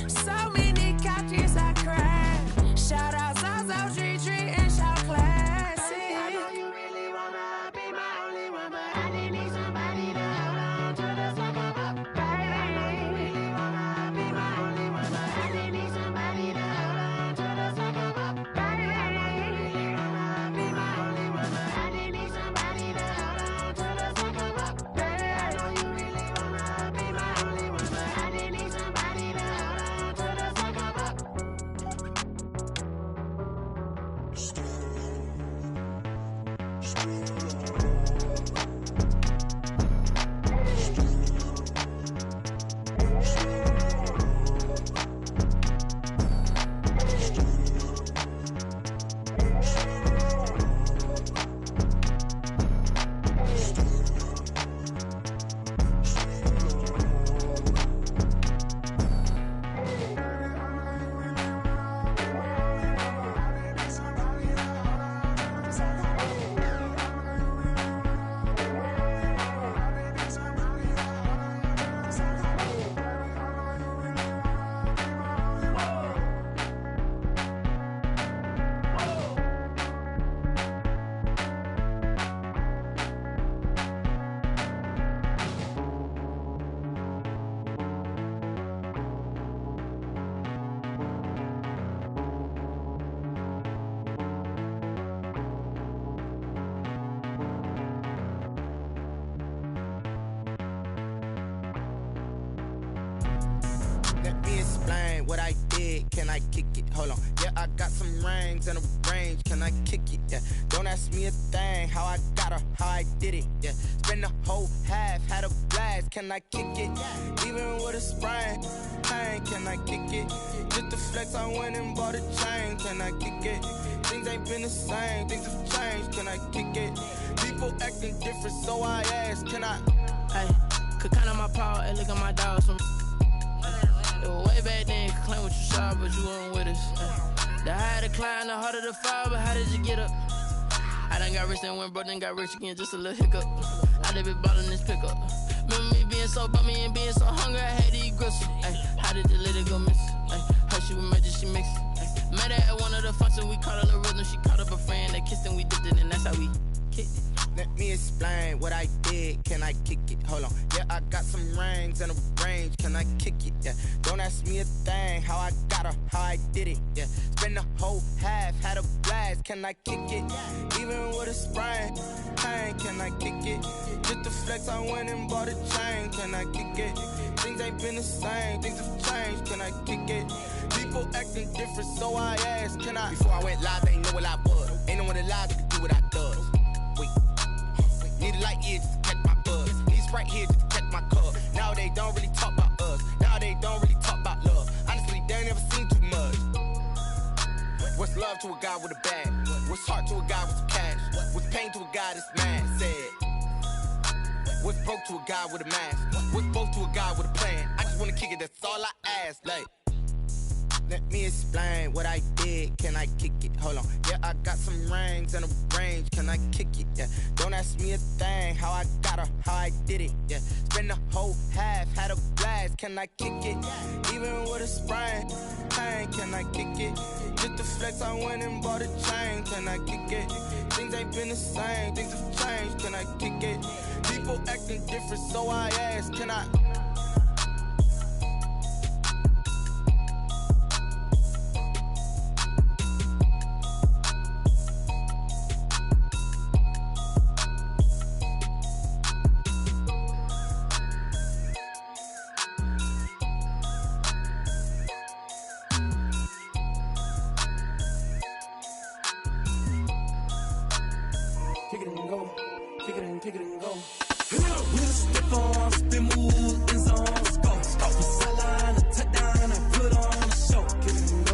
So many couches I cried. Shout out Zazo, Tree, and shout classic. I know you really wanna be my only one, but I didn't need somebody to hold on to the sucker up, baby. I know you really wanna be my only one, but I didn't need somebody to hold on to the sucker up, baby. I know you really wanna be my only one, but I didn't need somebody to hold on to the sucker up, baby. I know you really wanna be my only one, but I didn't need somebody to hold on to the sucker up. Let me explain what I did. Can I kick it? Hold on. Yeah, I got some rings and a range. Can I kick it? Yeah. Don't ask me a thing. How I got her, how I did it. Yeah. Spend the whole half, had a blast. Can I kick it? Even with a sprain. Pain, can I kick it? Just the flex, I went and bought a chain. Can I kick it? Things ain't been the same. Things have changed. Can I kick it? People acting different, so I ask. Can I? Hey, could count on my paw and look at my dogs from. It was way back then, could claim what you saw, but you weren't with us. The higher the climb, the harder the fall, but how did you get up? I done got rich and went broke, then got rich again, just a little hiccup. I done been ballin' this pickup. Remember me being so bummy and being so hungry, I had to eat gristle. Ay, how did the lady go miss? Ay, her she was magic, she mixed. Met her at one of the functions, we caught her the rhythm, she caught up a friend, they kissed and we dipped it, and that's how we kicked it. Let me explain what I did. Can I kick it? Hold on. Yeah, I got some rings and a range. Can I kick it? Yeah. Don't ask me a thing. How I got her, how I did it. Yeah. Spend the whole half, had a blast. Can I kick it? Even with a sprain. Pain, can I kick it? Just the flex, I went and bought a chain. Can I kick it? Things ain't been the same. Things have changed. Can I kick it? People acting different, so I asked. Can I? Before I went live, they ain't know what I was. Ain't no one alive that could do what I does. Wait. Need a light here just to catch my buzz. Need Sprite here just to catch my cup. Now they don't really talk about us. Now they don't really talk about love. Honestly, they ain't never seen too much. What's love to a guy with a bag? What's heart to a guy with some cash? What's pain to a guy that's mad? Said. What's broke to a guy with a mask? What's both to a guy with a plan? I just wanna kick it, that's all I ask. Like. Let me explain what I did. Can I kick it? Hold on. Yeah, I got some rings and a range. Can I kick it? Yeah. Don't ask me a thing. How I got her, how I did it. Yeah. Spend the whole half, had a blast. Can I kick it? Even with a sprain. Pain, can I kick it? Just the flex, I went and bought a chain. Can I kick it? Things ain't been the same. Things have changed. Can I kick it? People acting different, so I ask. Can I? Kick it and go. Kick it and kick it and go. We'll step on, spin, move, and zone. Let's go. From sideline to touchdown, I put on a show.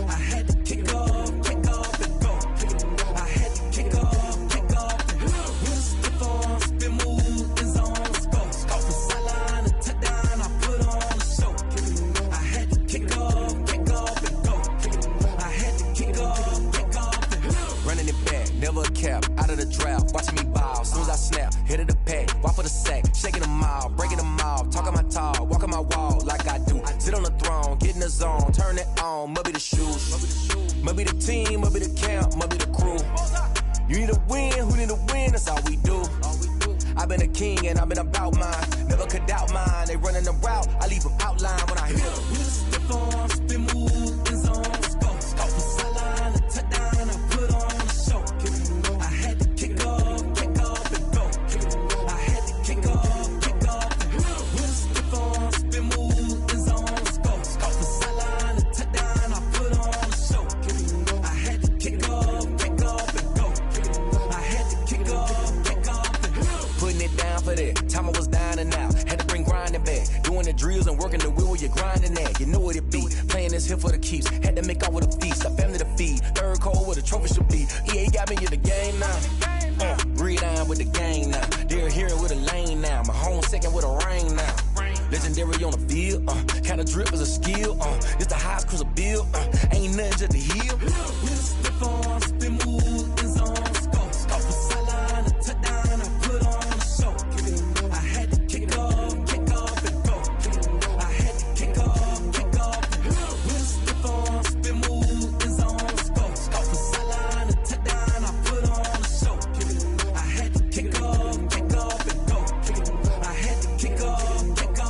I had to kick off and go. I had to kick off and go. We'll step on, spin, move, and zone. Let's go. From sideline to touchdown, I put on a show. I had to kick off and go. I had to kick off and go. Running it back, never them all, breaking them all, talking my talk, walking my wall like I do. Sit on the throne, get in the zone, turn it on, must be the shoes. Must be the team, must be the camp, must be the crew. You need a win, who need a win, that's all we do. I've been a king and I've been about mine, never could doubt mine. They running the route, I leave them outline when I hit them. We just step on, spin, move, in zone, go. From sideline to touchdown, I put on a show. I had to kick off and go. I had to kick off and go. We just step on, spin, move, in zone, go. From sideline to touchdown, I put on a show. I had to kick off and go. I had to kick off and go. Putting it down for that, time I was down and out. Had to bring grinding back, doing the drills and working the wheel where you're grinding at. You know what it be, playing this here for the keeps. Had to make off with a feast, a family to feed. Third cold where the trophy should be. EA got me in the game now. Breathe down with the game now. They're here with a lane now. My home second with a rain now. Legendary on the field, kinda drip is a skill. It's the highest cruiser bill, ain't nothing just to heal. We just step on, spin, move, in zone, go. From sideline to touchdown, I put on a show. I had to kick off and go. I had to kick off and go. We just step on, spin, move, in zone, go. From sideline to touchdown, I put on a show. I had to kick off and go. I had to kick off and go.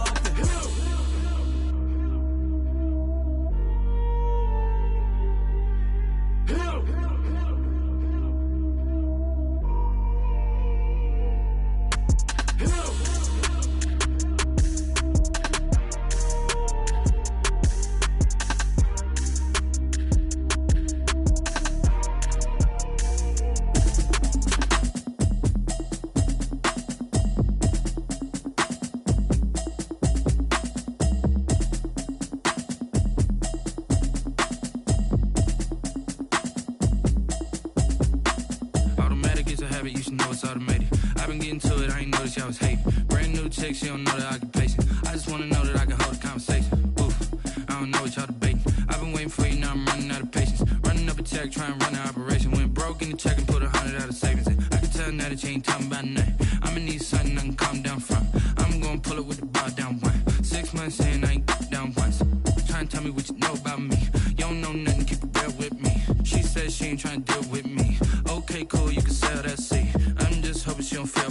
Automatic is a habit, you should know it's automated. I've been getting to it, I ain't noticed y'all was hating. Brand new chick, she don't know the occupation. I just wanna know that I can hold a conversation. Oof, I don't know what y'all debating. I've been waiting for you, now I'm running out of patience. Running up a check, trying to run an operation. Went broke in the check and put 100 out of savings in. I can tell now that you ain't talking about nothing. I'ma need something I can calm down from. I'm gonna pull it with the bar down one. 6 months in, I ain't down once. Trying to tell me what you know about me. You don't know nothing, keep it real with me. She said she ain't trying to deal with me. Okay, cool, you can sell that seat. I'm just hoping she don't fail.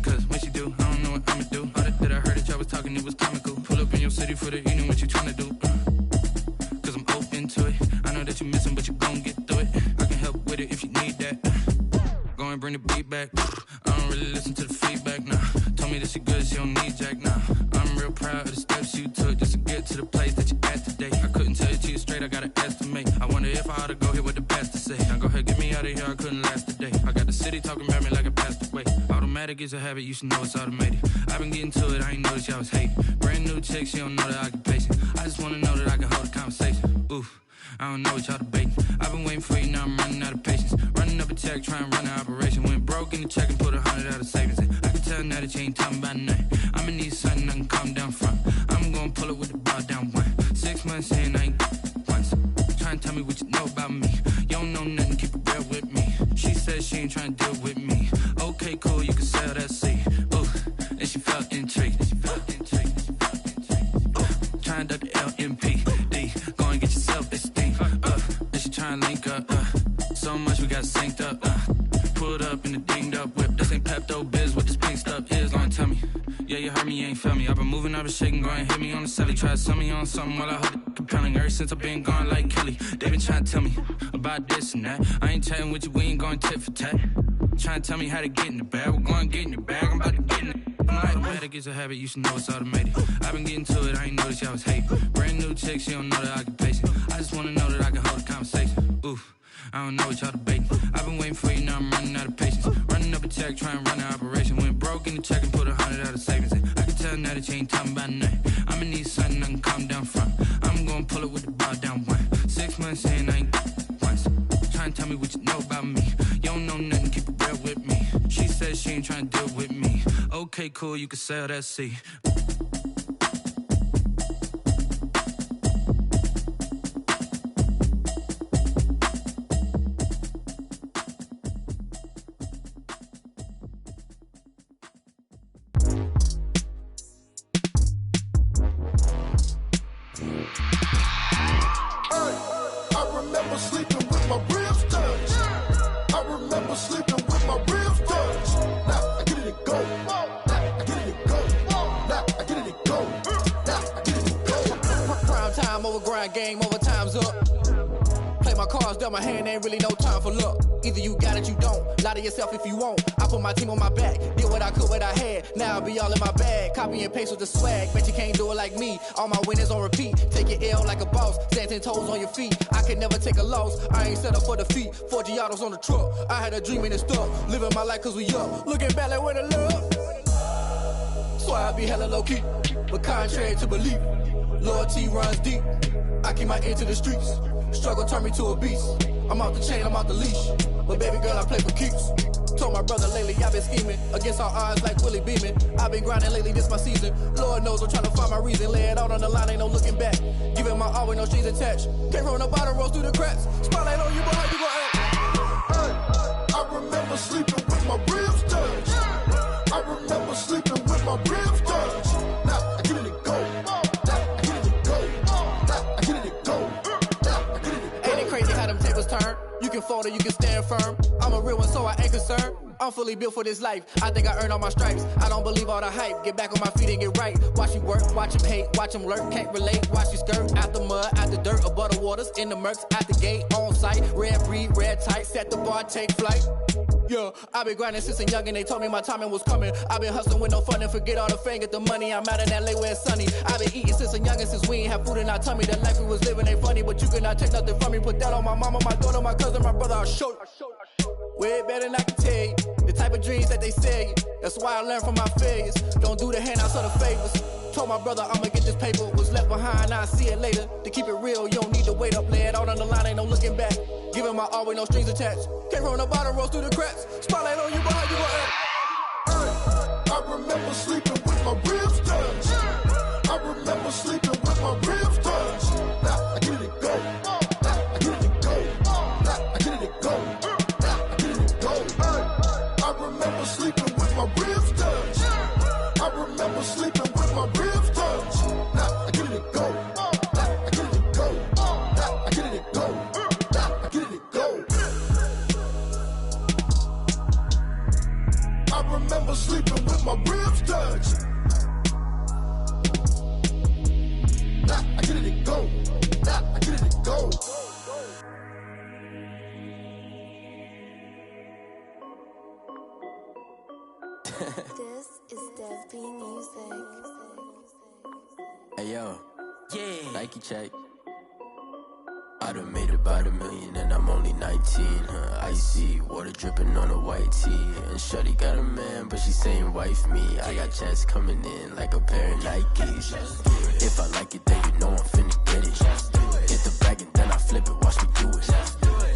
Cause when she do, I don't know what I'ma do. All that I heard that y'all was talking, it was comical. Pull up in your city for the evening, what you trying to do? Cause I'm open to it. I know that you missing, but you gon' get through it. I can help with it if you need that. Go and bring the beat back. I don't really listen to the feedback, nah. Told me that she good, she don't need jack, nah. I'm real proud of the steps you took just to get to the place that you at today. I couldn't tell it to you straight, I gotta estimate. I wonder if I ought to go here with the pastor say. Now go ahead, get me out of here, I couldn't last a day. I got the city talking about me like I passed away. Automatic is a habit, you should know it's automated. I've been getting to it, I ain't noticed y'all was hating. Brand new chick, she don't know the occupation. I just wanna know that I can hold a conversation. Oof, I don't know what y'all debating. I've been waiting for you, now I'm running out of patience. Running up a check, trying to run an operation. Went broke in the check and put 100 out of savings in. I can tell now that you ain't talking about nothing. I'ma need something I can calm down from. I'm gonna pull it with the bar down one. 6 months in, I ain't once. Trying to tell me what you know about me. You don't know nothing, keep it real with me. She said she ain't trying to deal with me. Okay, cool, you can sell that seat. Ooh, and she felt intrigued. Trying to duck the LMPD. Go and get your self-esteem. And she trying to link up. So much we got synced up. Pulled up in the dinged up whip. This ain't Pepto-Biz, what this pink stuff is. Go and tell me. Yeah, you heard me, you ain't feel me. I've been moving, I've been shaking, go and hit me on the celly. Try to sell me on something while I hold it compelling. Ever since I've been gone like Kelly, they been trying to tell me about this and that. I ain't chatting with you, we ain't going tit for tat. Trying to tell me how to get in the bag. We're going to get in the bag, I'm about to get in it. Automatic is a habit, you should know it's automated. I've been getting to it, I ain't noticed y'all was hating. Brand new chick, she don't know the occupation. I just wanna know that I can hold a conversation. Oof, I don't know what y'all debating. I've been waiting for you, now I'm running out of patience. Running up a check, trying to run an operation. Went broke in the check and put 100 out of savings in. I can tell now that you ain't talking about nothing. I'ma need something I can calm down from. I'm gonna pull it with the bar down one. 6 months in, I ain't once. Trying to tell me what you know about me. You don't know nothing, keep it real with me. She said she ain't trying to deal with me. Okay, cool, you can sell that seat. Time over grind, game over, time's up. Play my cards, dealt my hand, ain't really no time for luck. Either you got it, you don't. Lie to yourself if you won't. I put my team on my back, did what I could, what I had. Now I'll be all in my bag, copy and paste with the swag. Bet you can't do it like me. All my winners on repeat. Take your L like a boss, stand 10 toes on your feet. I can never take a loss, I ain't set up for defeat. 4 Giottos on the truck, I had a dream and it stuck. Living my life cause we up, looking back like where the love. So I be hella low key, but contrary to belief, loyalty runs deep. I keep my ear to the streets. Struggle turned me to a beast. I'm out the chain, I'm out the leash. But baby girl, I play for keeps. Told my brother lately, I've been scheming. Against all odds like Willie Beeman. I've been grinding lately, this my season. Lord knows I'm trying to find my reason. Lay it out on the line, ain't no looking back. Giving my all with no strings attached. Came from the bottom, rose through the cracks. Spotlight on you, boy, how you gon' act? I remember sleeping with my ribs touched. I remember sleeping with my ribs touched. Now I get it and go. Now I get it and go. Now I get it and go. Ain't it crazy how them tables turn? You can fold or you can stand firm. I'm a real one, so I ain't concerned. I'm fully built for this life. I think I earned all my stripes. I don't believe all the hype. Get back on my feet and get right. Watch you work, watch him hate, watch him lurk. Can't relate, watch you skirt. Out the mud, out the dirt, above the waters, in the murks, at the gate, on site. Red breed, red tight, set the bar, take flight. Yeah, I been grinding since a youngin', they told me my timing was coming. I been hustling with no fun and forget all the fame, get the money. I'm out in LA where it's sunny. I been eating since a youngin', since we ain't have food in our tummy. The life we was living ain't funny, but you cannot take nothing from me. Put that on my mama, my daughter, my cousin, my brother, I'll show you. Way better than I can tell you. The type of dreams that they sell you. That's why I learned from my failures. Don't do the handouts or the favors. Told my brother I'ma get this paper. Was left behind, I'll see it later. To keep it real, you don't need to wait up. Lay it out on the line, ain't no looking back. Giving my all with no strings attached. Came from the bottom, rose through the cracks. Spotlight on you, boy, how you gon' act? I remember sleeping with my ribs touched. I remember sleeping with my ribs touched. Now I get it and go. Now I get it and go. Now I get it and go. Now I get it and go. I remember sleeping with my ribs touched. I remember sleeping with my ribs touched. Now I get it and go. Now I get it and go. Now I get it and go. Now I get it and go. I remember sleeping with my ribs touched. Now I get it and go. Now I get it and go. This is Dev B Music. Hey yo, yeah. Nike check. I done made about $1 million and I'm only 19. Icy water dripping on a white tee. And shorty got a man, but she saying wife me. I got checks coming in like a pair of Nikes. If I like it, then you know I'm finna get it. Get the bag and then I flip it. Watch me do it.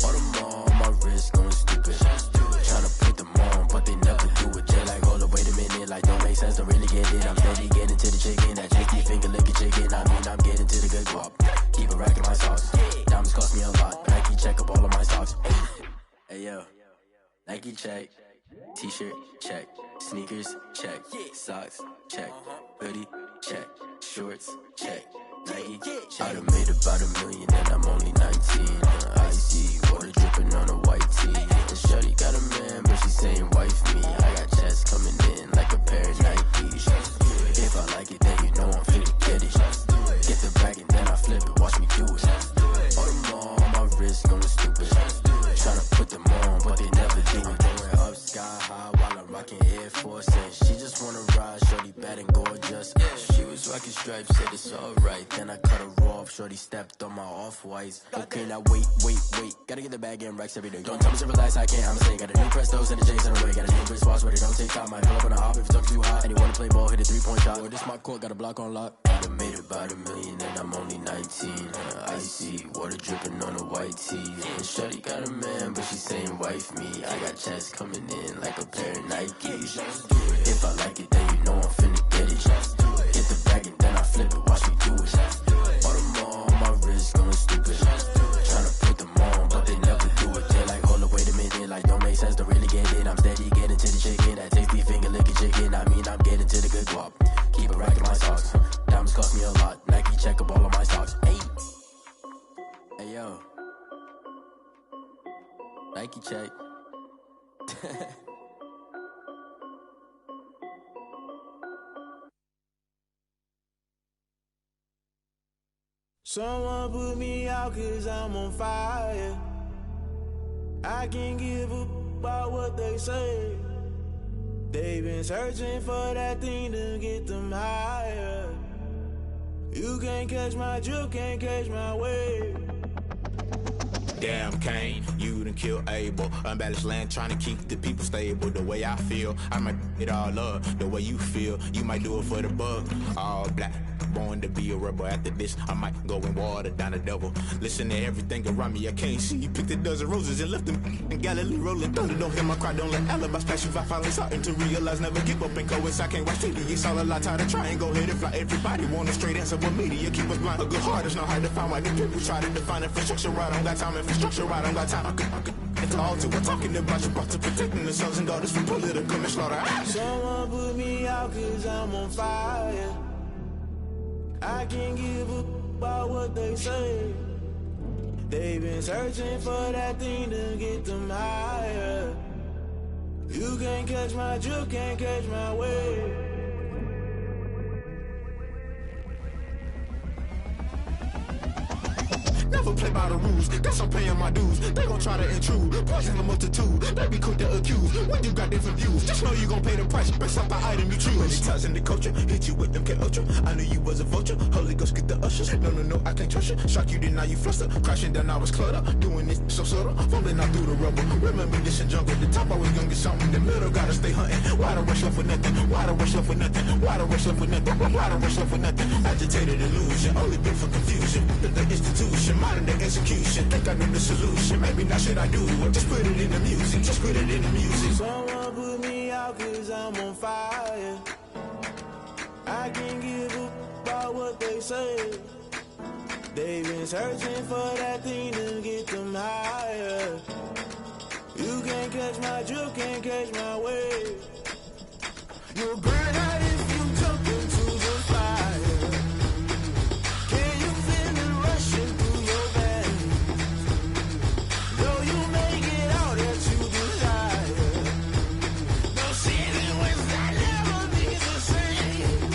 All them on my wrist going stupid. Tryna put them on, but they never do it. They like, hold up, wait a minute. Like, don't make sense, don't really get it. I'm steady getting to the chicken. That cheeky finger licking chicken. I mean, I'm getting to the good guap. Keep a rack in my sauce. Diamonds cost me a lot. Nike check up all of my stocks. Hey yo, Nike check. T-shirt check. Sneakers check. Socks check. Hoodie check. Shorts check. Nike I done made about $1 million and I'm only 19. Icy water dripping on a white tee. And shorty got a man, but she saying wife me. I got checks coming in like a pair of Nikes. If I like it, then you know I'm finna get it. Get the bag and then I flip it. Watch me do it. All them on my wrist going stupid. Tryna put them on, but they never do it. Going up sky high while I'm rocking Air Force. And she just wanna ride, shorty bad and gorgeous. She was rocking stripes, said it's alright. Then I cut her off, shorty stepped on my off-whites. Okay, now wait. Gotta get the bag and racks every day. Don't tell me to relax, I can't, I'ma say. Got a new Prestos and a J's in the way. Got a new Chris Foss, but it don't take time. Might pull up on a hop if it's talking too hot. And he wanna play ball, hit a 3-point shot. Or this my court, got a block on lock. I done made about $1 million and I'm only 19. Icy water dripping on a white tee. And shorty got a man, but she saying wife me. I got checks coming in like a pair of Nikes. If I like it, then you know I'm finna get it. Get the bag and then I flip it. Watch me do it. All them on my wrist going stupid. Tryna put them on, but they never do it. They like, hold up, wait a minute. Like, don't make sense, don't really get it. I'm steady getting to the chicken. That tasty finger licking chicken. I mean, I'm getting to the good guap. Keep a rack in my socks. Diamonds cost me a lot. Nike check up all of my stocks. Hey yo. Nike check. Someone put me out 'cause I'm on fire. I can't give a about what they say. They've been searching for that thing to get them higher. You can't catch my drift, can't catch my wave. Damn, Kane, you done killed Abel. Unbalanced land, trying to keep the people stable. The way I feel, I might it all up. The way you feel, you might do it for the buck. All black, born to be a rebel. After this, I might go and water down the devil. Listen to everything around me, I can't see. Picked a dozen roses and left them in Galilee rolling thunder. Don't hear my cry, don't let alibis pass you. I finally starting to realize, never give up and coincide. Can't watch TV, it's all a lot. Tired of trying, go ahead and fly. Everybody want a straight answer, but media keep us blind. A good heart is not hard to find. Why the people try to define infrastructure right? I don't got time, infrastructure right, I don't got time. I could it's all to we're talking about you, about to protecting the sons and daughters from political and slaughter. Someone put me out 'cause I'm on fire. I can't give a about what they say. They've been searching for that thing to get them higher. You can't catch my drift, can't catch my wave. Never play by the rules, guess I'm paying my dues. They gon' try to intrude, poison the multitude. They be quick to accuse, when you got different views. Just know you gon' pay the price, based off the item you choose. Many times in the culture, hit you with MK Ultra. I knew you was a vulture, Holy Ghost get the ushers. No, I can't trust you. Shock you, then now you fluster. Crashing down, I was cluttered. Doing this so subtle, fumbling out through the rubble. Remember this in jungle, the top I was young, get something. In the middle, gotta stay hunting. Why the rush left with nothing? Why the rush left with nothing? Why the rush left with nothing? Why the rush left with nothing? Agitated illusion, only built for confusion. The institution, modern day execution. Think I know the solution. Maybe not shit I do. Just put it in the music. Just put it in the music. Someone put me out 'cause I'm on fire. I can't give a about what they say. They've been searching for that thing to get them higher. You can't catch my drift, can't catch my wave. You'll burn out if you jump into the fire. Can you feel it rushing through your veins? Though you make it out that you desire. No ceiling wins, I'll never be the same.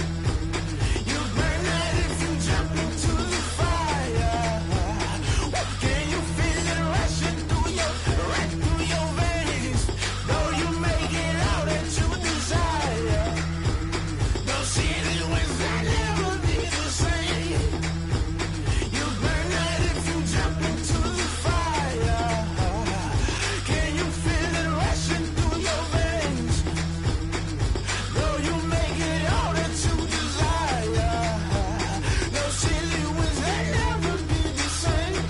You burn out if you jump into the fire. Can you feel it rushing through right through your veins? Though you make it out that you desire. No ceiling wins, I'll never be the same. You burn out if you jump into the fire. Can you feel it rushing through your veins? Though you make it all that you desire. No silly wins, they'll never be the same.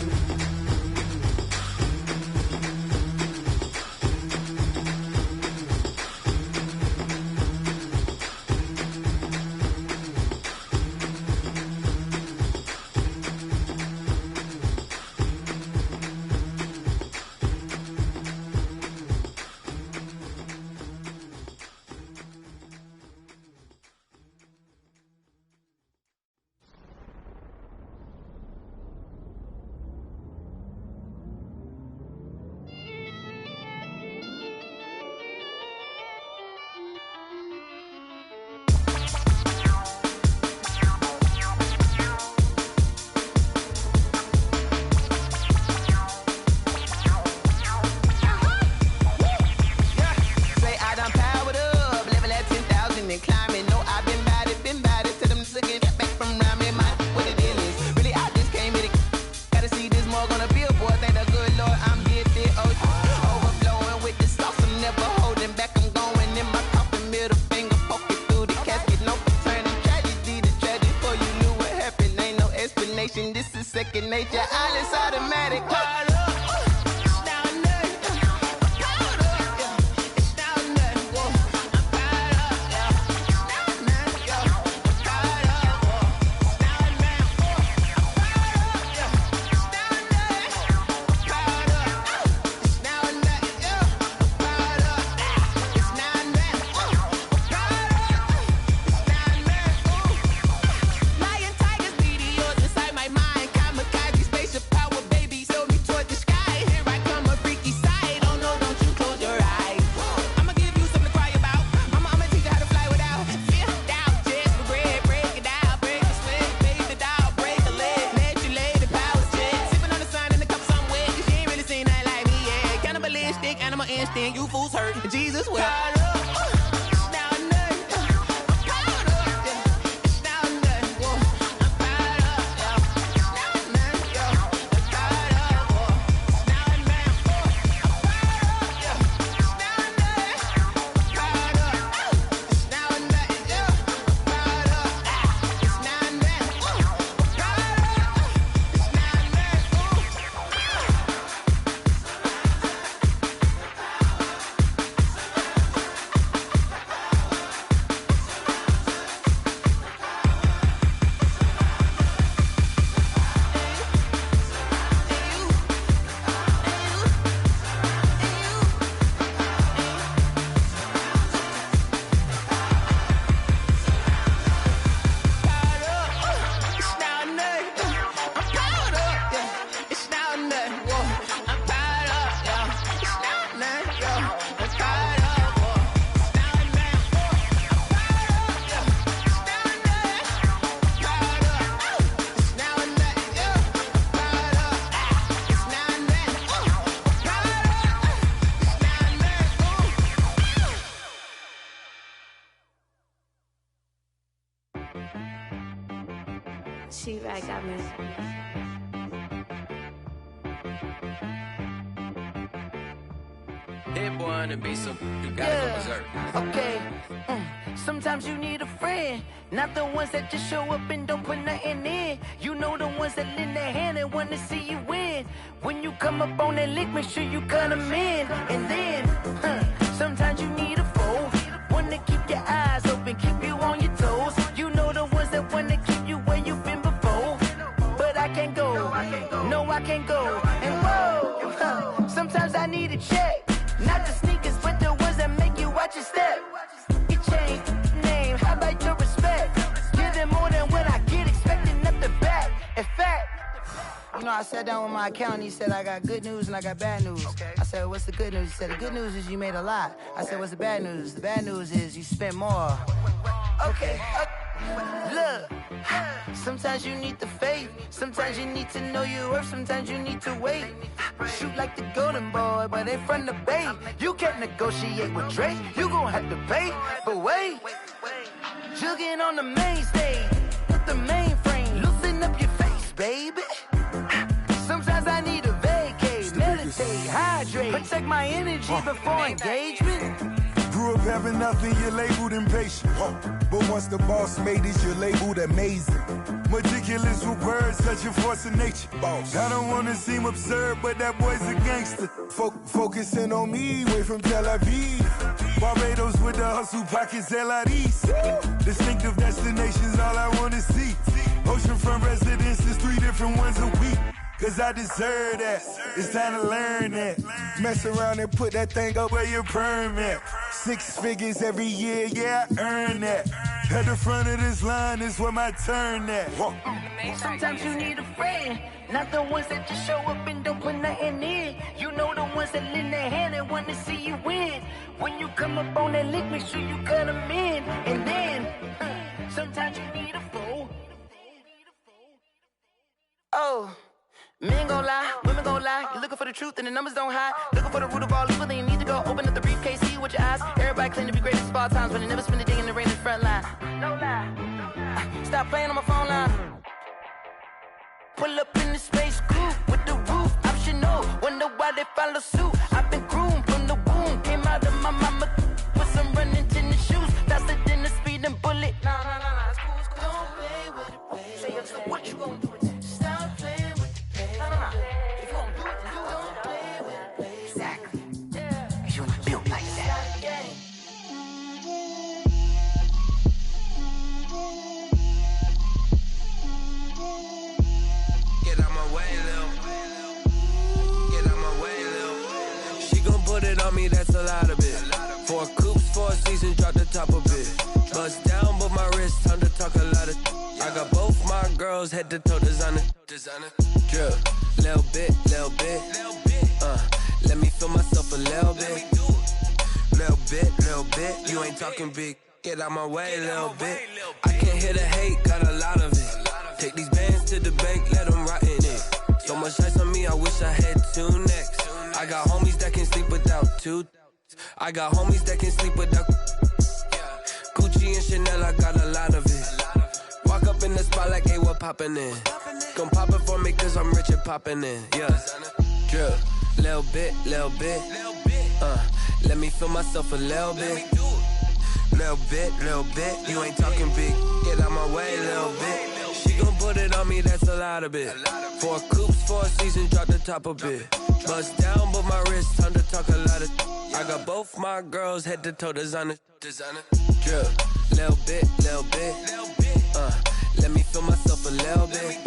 Say I done powered up, level at 10,000 and climbing. No, I've been bad it to them looking back from round me. My what the deal is, really I just came here to gotta see this more gonna be a boy. Thank the good Lord, I'm gifted. Overflowing with the sauce, I'm never holding back. I'm going in my coffin, middle finger poking through the casket. No turning tragedy to tragedy. Before you knew what happened, ain't no explanation. This is second nature, all is automatic. Call up. Lion, tigers, meteors inside my mind. Kamikaze, spaceship power, baby. Sold me toward the this way. T-Rag got me. Hit boy and be some, you gotta go berserk. Okay. Sometimes you need a friend, not the ones that just show up and don't put nothing in. You know the ones that lend their hand and want to see you win. When you come up on that lick, make sure you cut them in. And then, sometimes you need a foe, one to keep your eyes open, keep you on your toes. You know the ones that want to keep you where you've been before. But I can't go, no I can't go. And whoa, sometimes I need a check. Not the sneakers, but the ones that make you watch your step. Your chain, name, how about your respect? Give them more than what I get, expecting up the back. In fact, you know, I sat down with my accountant, he said, I got good news and I got bad news. Okay. I said, what's the good news? He said, the good news is you made a lot. I said, what's the bad news? The bad news is you spent more. Okay. Look, sometimes you need the faith, sometimes you need to know your worth, sometimes you need to wait. Shoot like the golden boy, but they from the bay. You can't negotiate with Drake, you gon' have to pay. But wait, jugging on the main stage, with the mainframe, loosen up your face, baby. Sometimes I need a vacate, meditate, hydrate, protect my energy before engagement. Grew up having nothing, you're labeled impatient. But once the boss made it, you're labeled amazing. Meticulous with words, such a force of nature. I don't wanna seem absurd, but that boy's a gangster. Focusing on me, way from Tel Aviv. Barbados with the hustle pockets, LIDs. Distinctive destinations, all I wanna see. Oceanfront residences, 3 different ones a week. Cause I deserve that, it's time to learn that. Mess around and put that thing up where your permit. 6 figures every year, yeah, I earn that. At the front of this line is where my turn at. Sometimes you need a friend, not the ones that just show up and don't put nothing in. You know the ones that lend their hand and want to see you win. When you come up on that lick, make sure you cut them in. And then, sometimes you need a fool. Oh. Men gon' lie, women gon' lie. You're looking for the truth and the numbers don't hide. Looking for the root of all evil, then you need to go open up the briefcase, see with your eyes. Everybody claim to be greatest of all times, but they never spend a day in the rain in the front line. No lie. Stop playing on my phone line. Pull up in the space coupe with the roof optional. Wonder why they follow suit. I've been groomed from the womb. Came out of my mama with some running tennis shoes. Faster than a speeding bullet. Nah, it's cool, it's cool. Don't play with it, baby. Say what you gon' do with it? Stop playing. If you gon' do it, then don't play with it, baby. Exactly. Yeah. You ain't built like that. Get out my way, Lil. Get out my way, Lil. She gon' put it on me, that's a lot of it. 4 coops, 4 seasons, drop the top of it. Bust down, but my wrist, time to talk a lot of. I got both my girls head to toe designer. Drip, little bit. Let me feel myself a little bit. Little bit. You ain't talking big. Get out my way, little bit. I can't hear the hate, got a lot of it. Take these bands to the bank, let them rot in it. So much ice on me, I wish I had 2 necks. I got homies that can sleep without 2. I got homies that can sleep without. Gucci and Chanel, I got a lot of it. Walk up in the spot like, hey, what poppin' in? Gon' pop it for me cause I'm rich and poppin' in. Yeah, drip, little bit. Let me feel myself a little bit. Little bit, you ain't talking big. Get out my way, little bit. She gon' put it on me, that's a lot of it. 4 coupes, 4 seasons, drop the top a bit. Bust down, but my wrist, time to talk a lot of. I got both my girls, head to toe designer. Drip, little bit. Let me feel myself a little bit.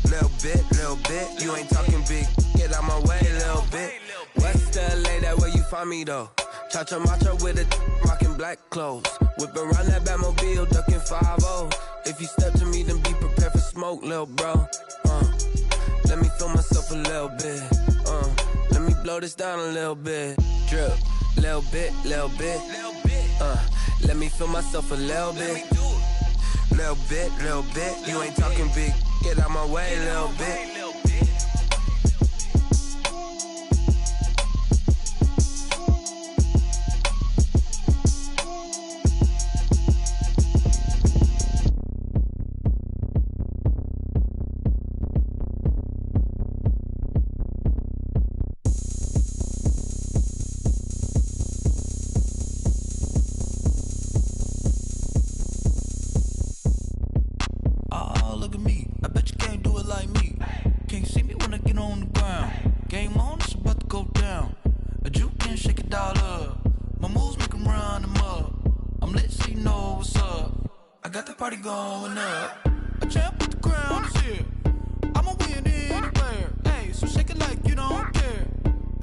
Little bit, you ain't talking big. Get out my way, little bit. West LA, that where you find me though. Cha-cha matcha with a rockin' black clothes. Whip around that Batmobile, ducking 5-0. If you step to me, then be prepared for smoke, little bro. Let me feel myself a little bit. Let me blow this down a little bit. Drip, little bit. Let me feel myself a little bit. Little bit. You ain't talking big. Get out my way, little bit. Party going up. A champ with the crown is here. I'ma win anywhere. Hey, so shake it like you don't care.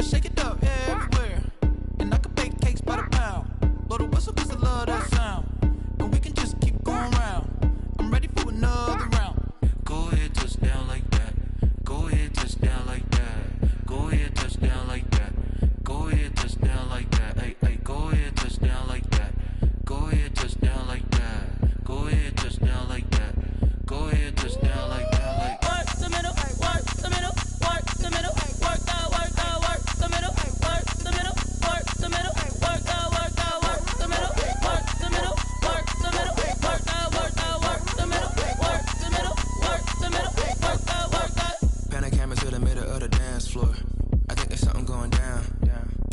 Shake it up everywhere. And I can bake cakes by the pound. Blow the whistle cause I love that sound. And we can just keep going round. I'm ready for another round. Go ahead, touch down like that. Go ahead, touch down like that. Go ahead, touch down like that. Go ahead, touch down like that. Hey, go ahead, touch down like that. Go ahead, touch down like that. Go ahead, touch down like that. Go ahead, touch down like that. Work the middle, work the middle, work the middle, work the middle, work the middle, work the middle, work the middle, work the middle, work the middle, work the middle, work the middle, work the middle, work the. Pan a camera to the middle of the dance floor. I think there's something going down.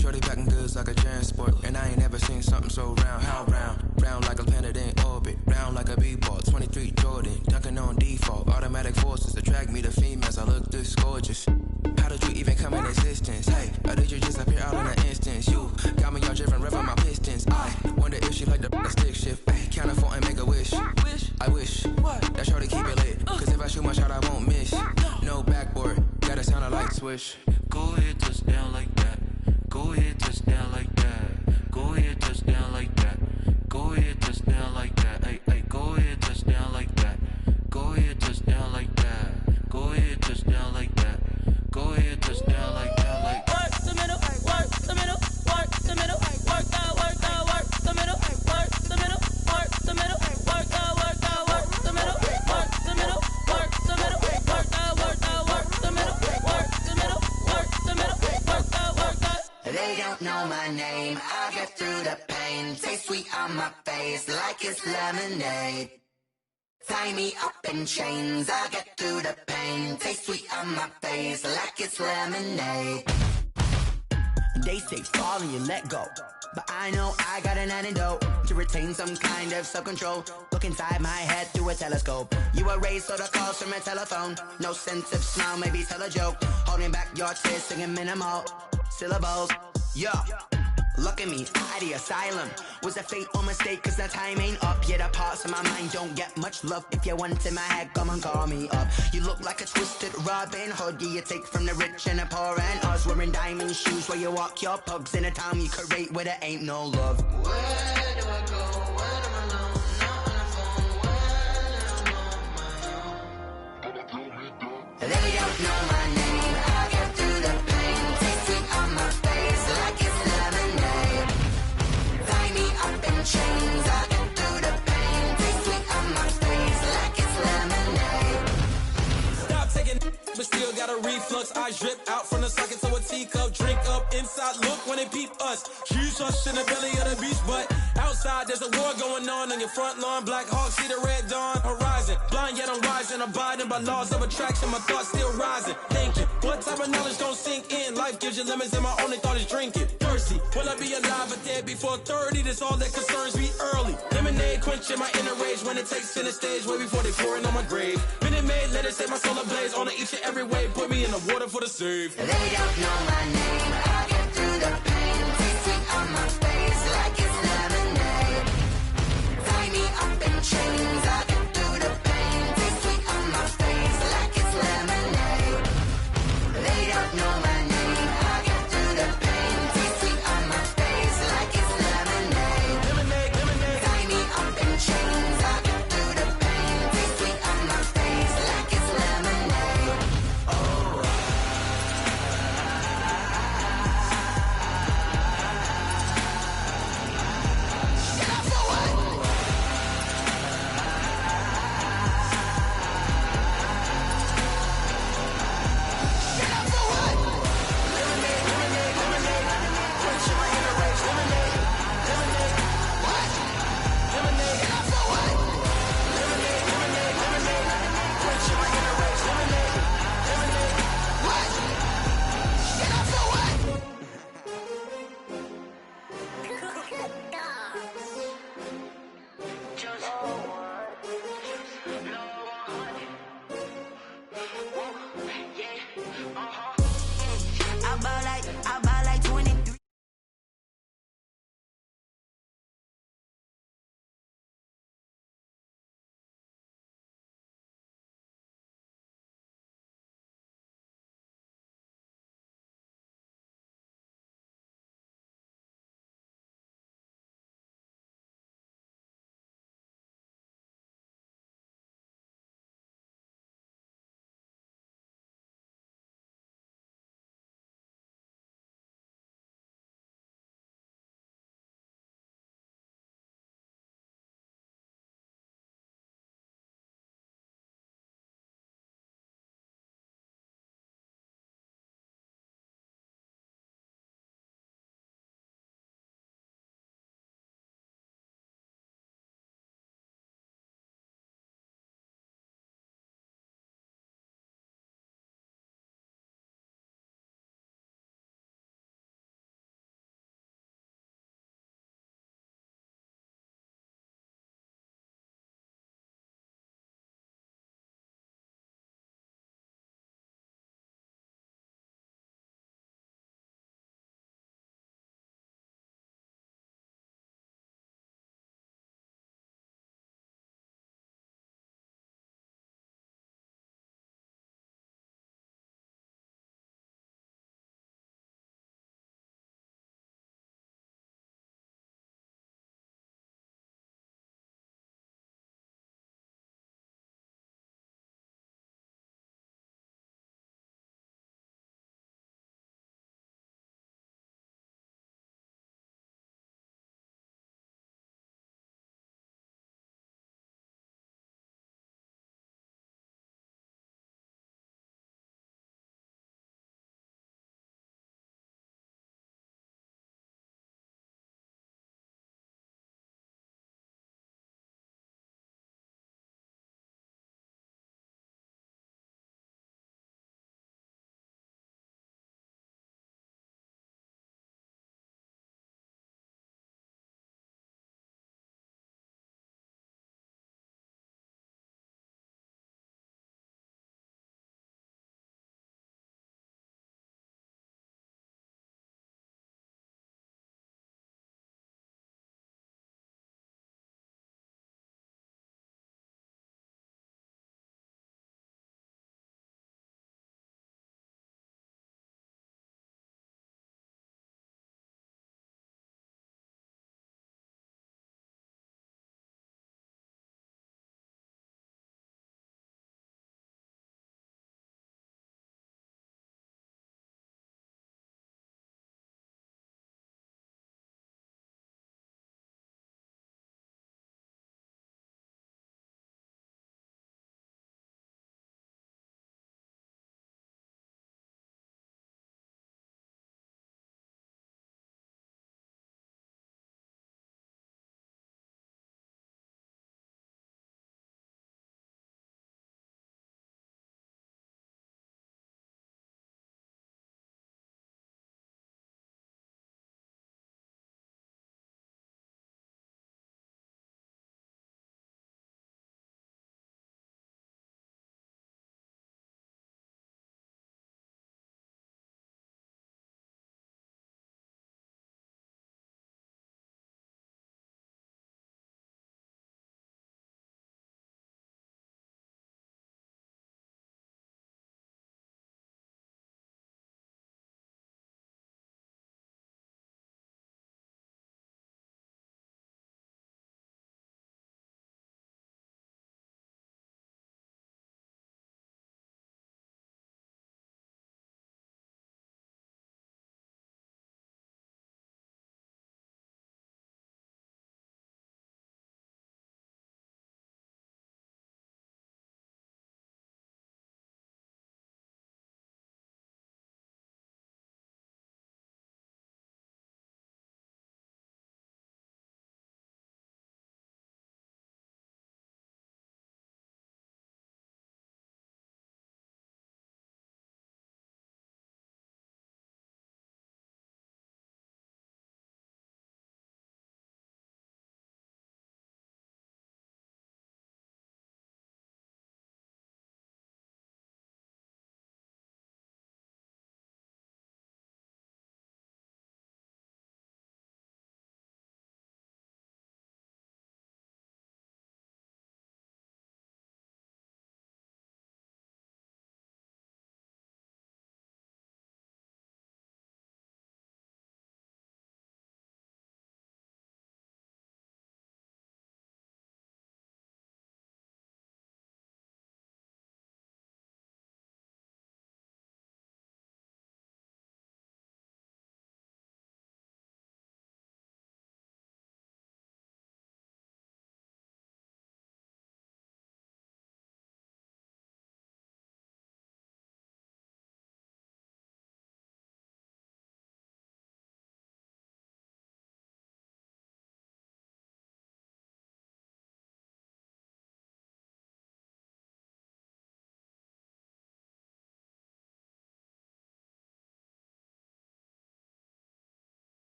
Shorty packing goods like a transport, and I ain't never seen something so round. How round? Round like a planet in orbit, round like a b-ball. 23 Jordan, dunking on default. Automatic forces attract me to females. I look this gorgeous. How did you even come in existence? Hey, or did you just appear out in an instance? You got me all driven, revving my pistons. I wonder if she like the stick shift. Hey, count a 4 and make a wish. I wish that shorty keep it lit. Cause if I shoot my shot, I won't miss. No backboard, gotta sound a light switch. Go ahead, touch down like that. Go ahead, touch down like that. Go ahead, touch down like that. Go ahead, touch down like that. Hey, go ahead, touch down like that. Go ahead, touch down like that. Go ahead, touch down like that. Go ahead, touch down like that. Like work the middle, work the middle, work the middle, work the middle, work the middle, work the middle, work the middle, work the middle, work the middle, work the middle, work the middle, work the middle, work the. They don't know my name, I get through the pain. Taste sweet on my face like it's lemonade. Tie me up in chains, I get through the pain. Taste sweet on my face like it's lemonade. They say fall and you let go, but I know I got an antidote to retain some kind of self-control. Look inside my head through a telescope. You erase all the calls from a telephone. No sense of smile, maybe tell a joke. Holding back your tears, singing minimal syllables. Yeah, look at me, out the asylum. Was a fate or mistake, cause the time ain't up. Yeah, the parts of my mind don't get much love. If you want in my head, come and call me up. You look like a twisted Robin Hood. Yeah, you take from the rich and the poor and us. Wearing diamond shoes where you walk your pugs in a town you create where there ain't no love. Where do I go? When am I alone? Not on the phone. When I'm on my own. They don't know my name, I get through the pain. Taste sweet on my face like it's lemonade. Tie me up in chains, I get through the pain. Taste sweet on my face like it's lemonade. Stop taking, but still got got a reflux. I drip out from the socket to a teacup. Drink up inside, look when they peep us. Jesus in the belly of the beast, but outside there's a war going on your front lawn. Black Hawk, see the red dawn horizon. Blind yet I'm rising, abiding by laws of attraction. My thoughts still rising, thinking, what type of knowledge gon' sink in? Life gives you limits and my only thought is drinking. Thirsty, will I be alive or dead before 30? That's all that concerns me early. Lemonade quenching my inner rage when it takes center stage way before they pouring on my grave. Minute Maid, let it set my soul ablaze on each and every way. Put me in the water for the save. They don't know my name. I get through the pain. Taste sweet on my face like it's lemonade. Tie me up in chains. I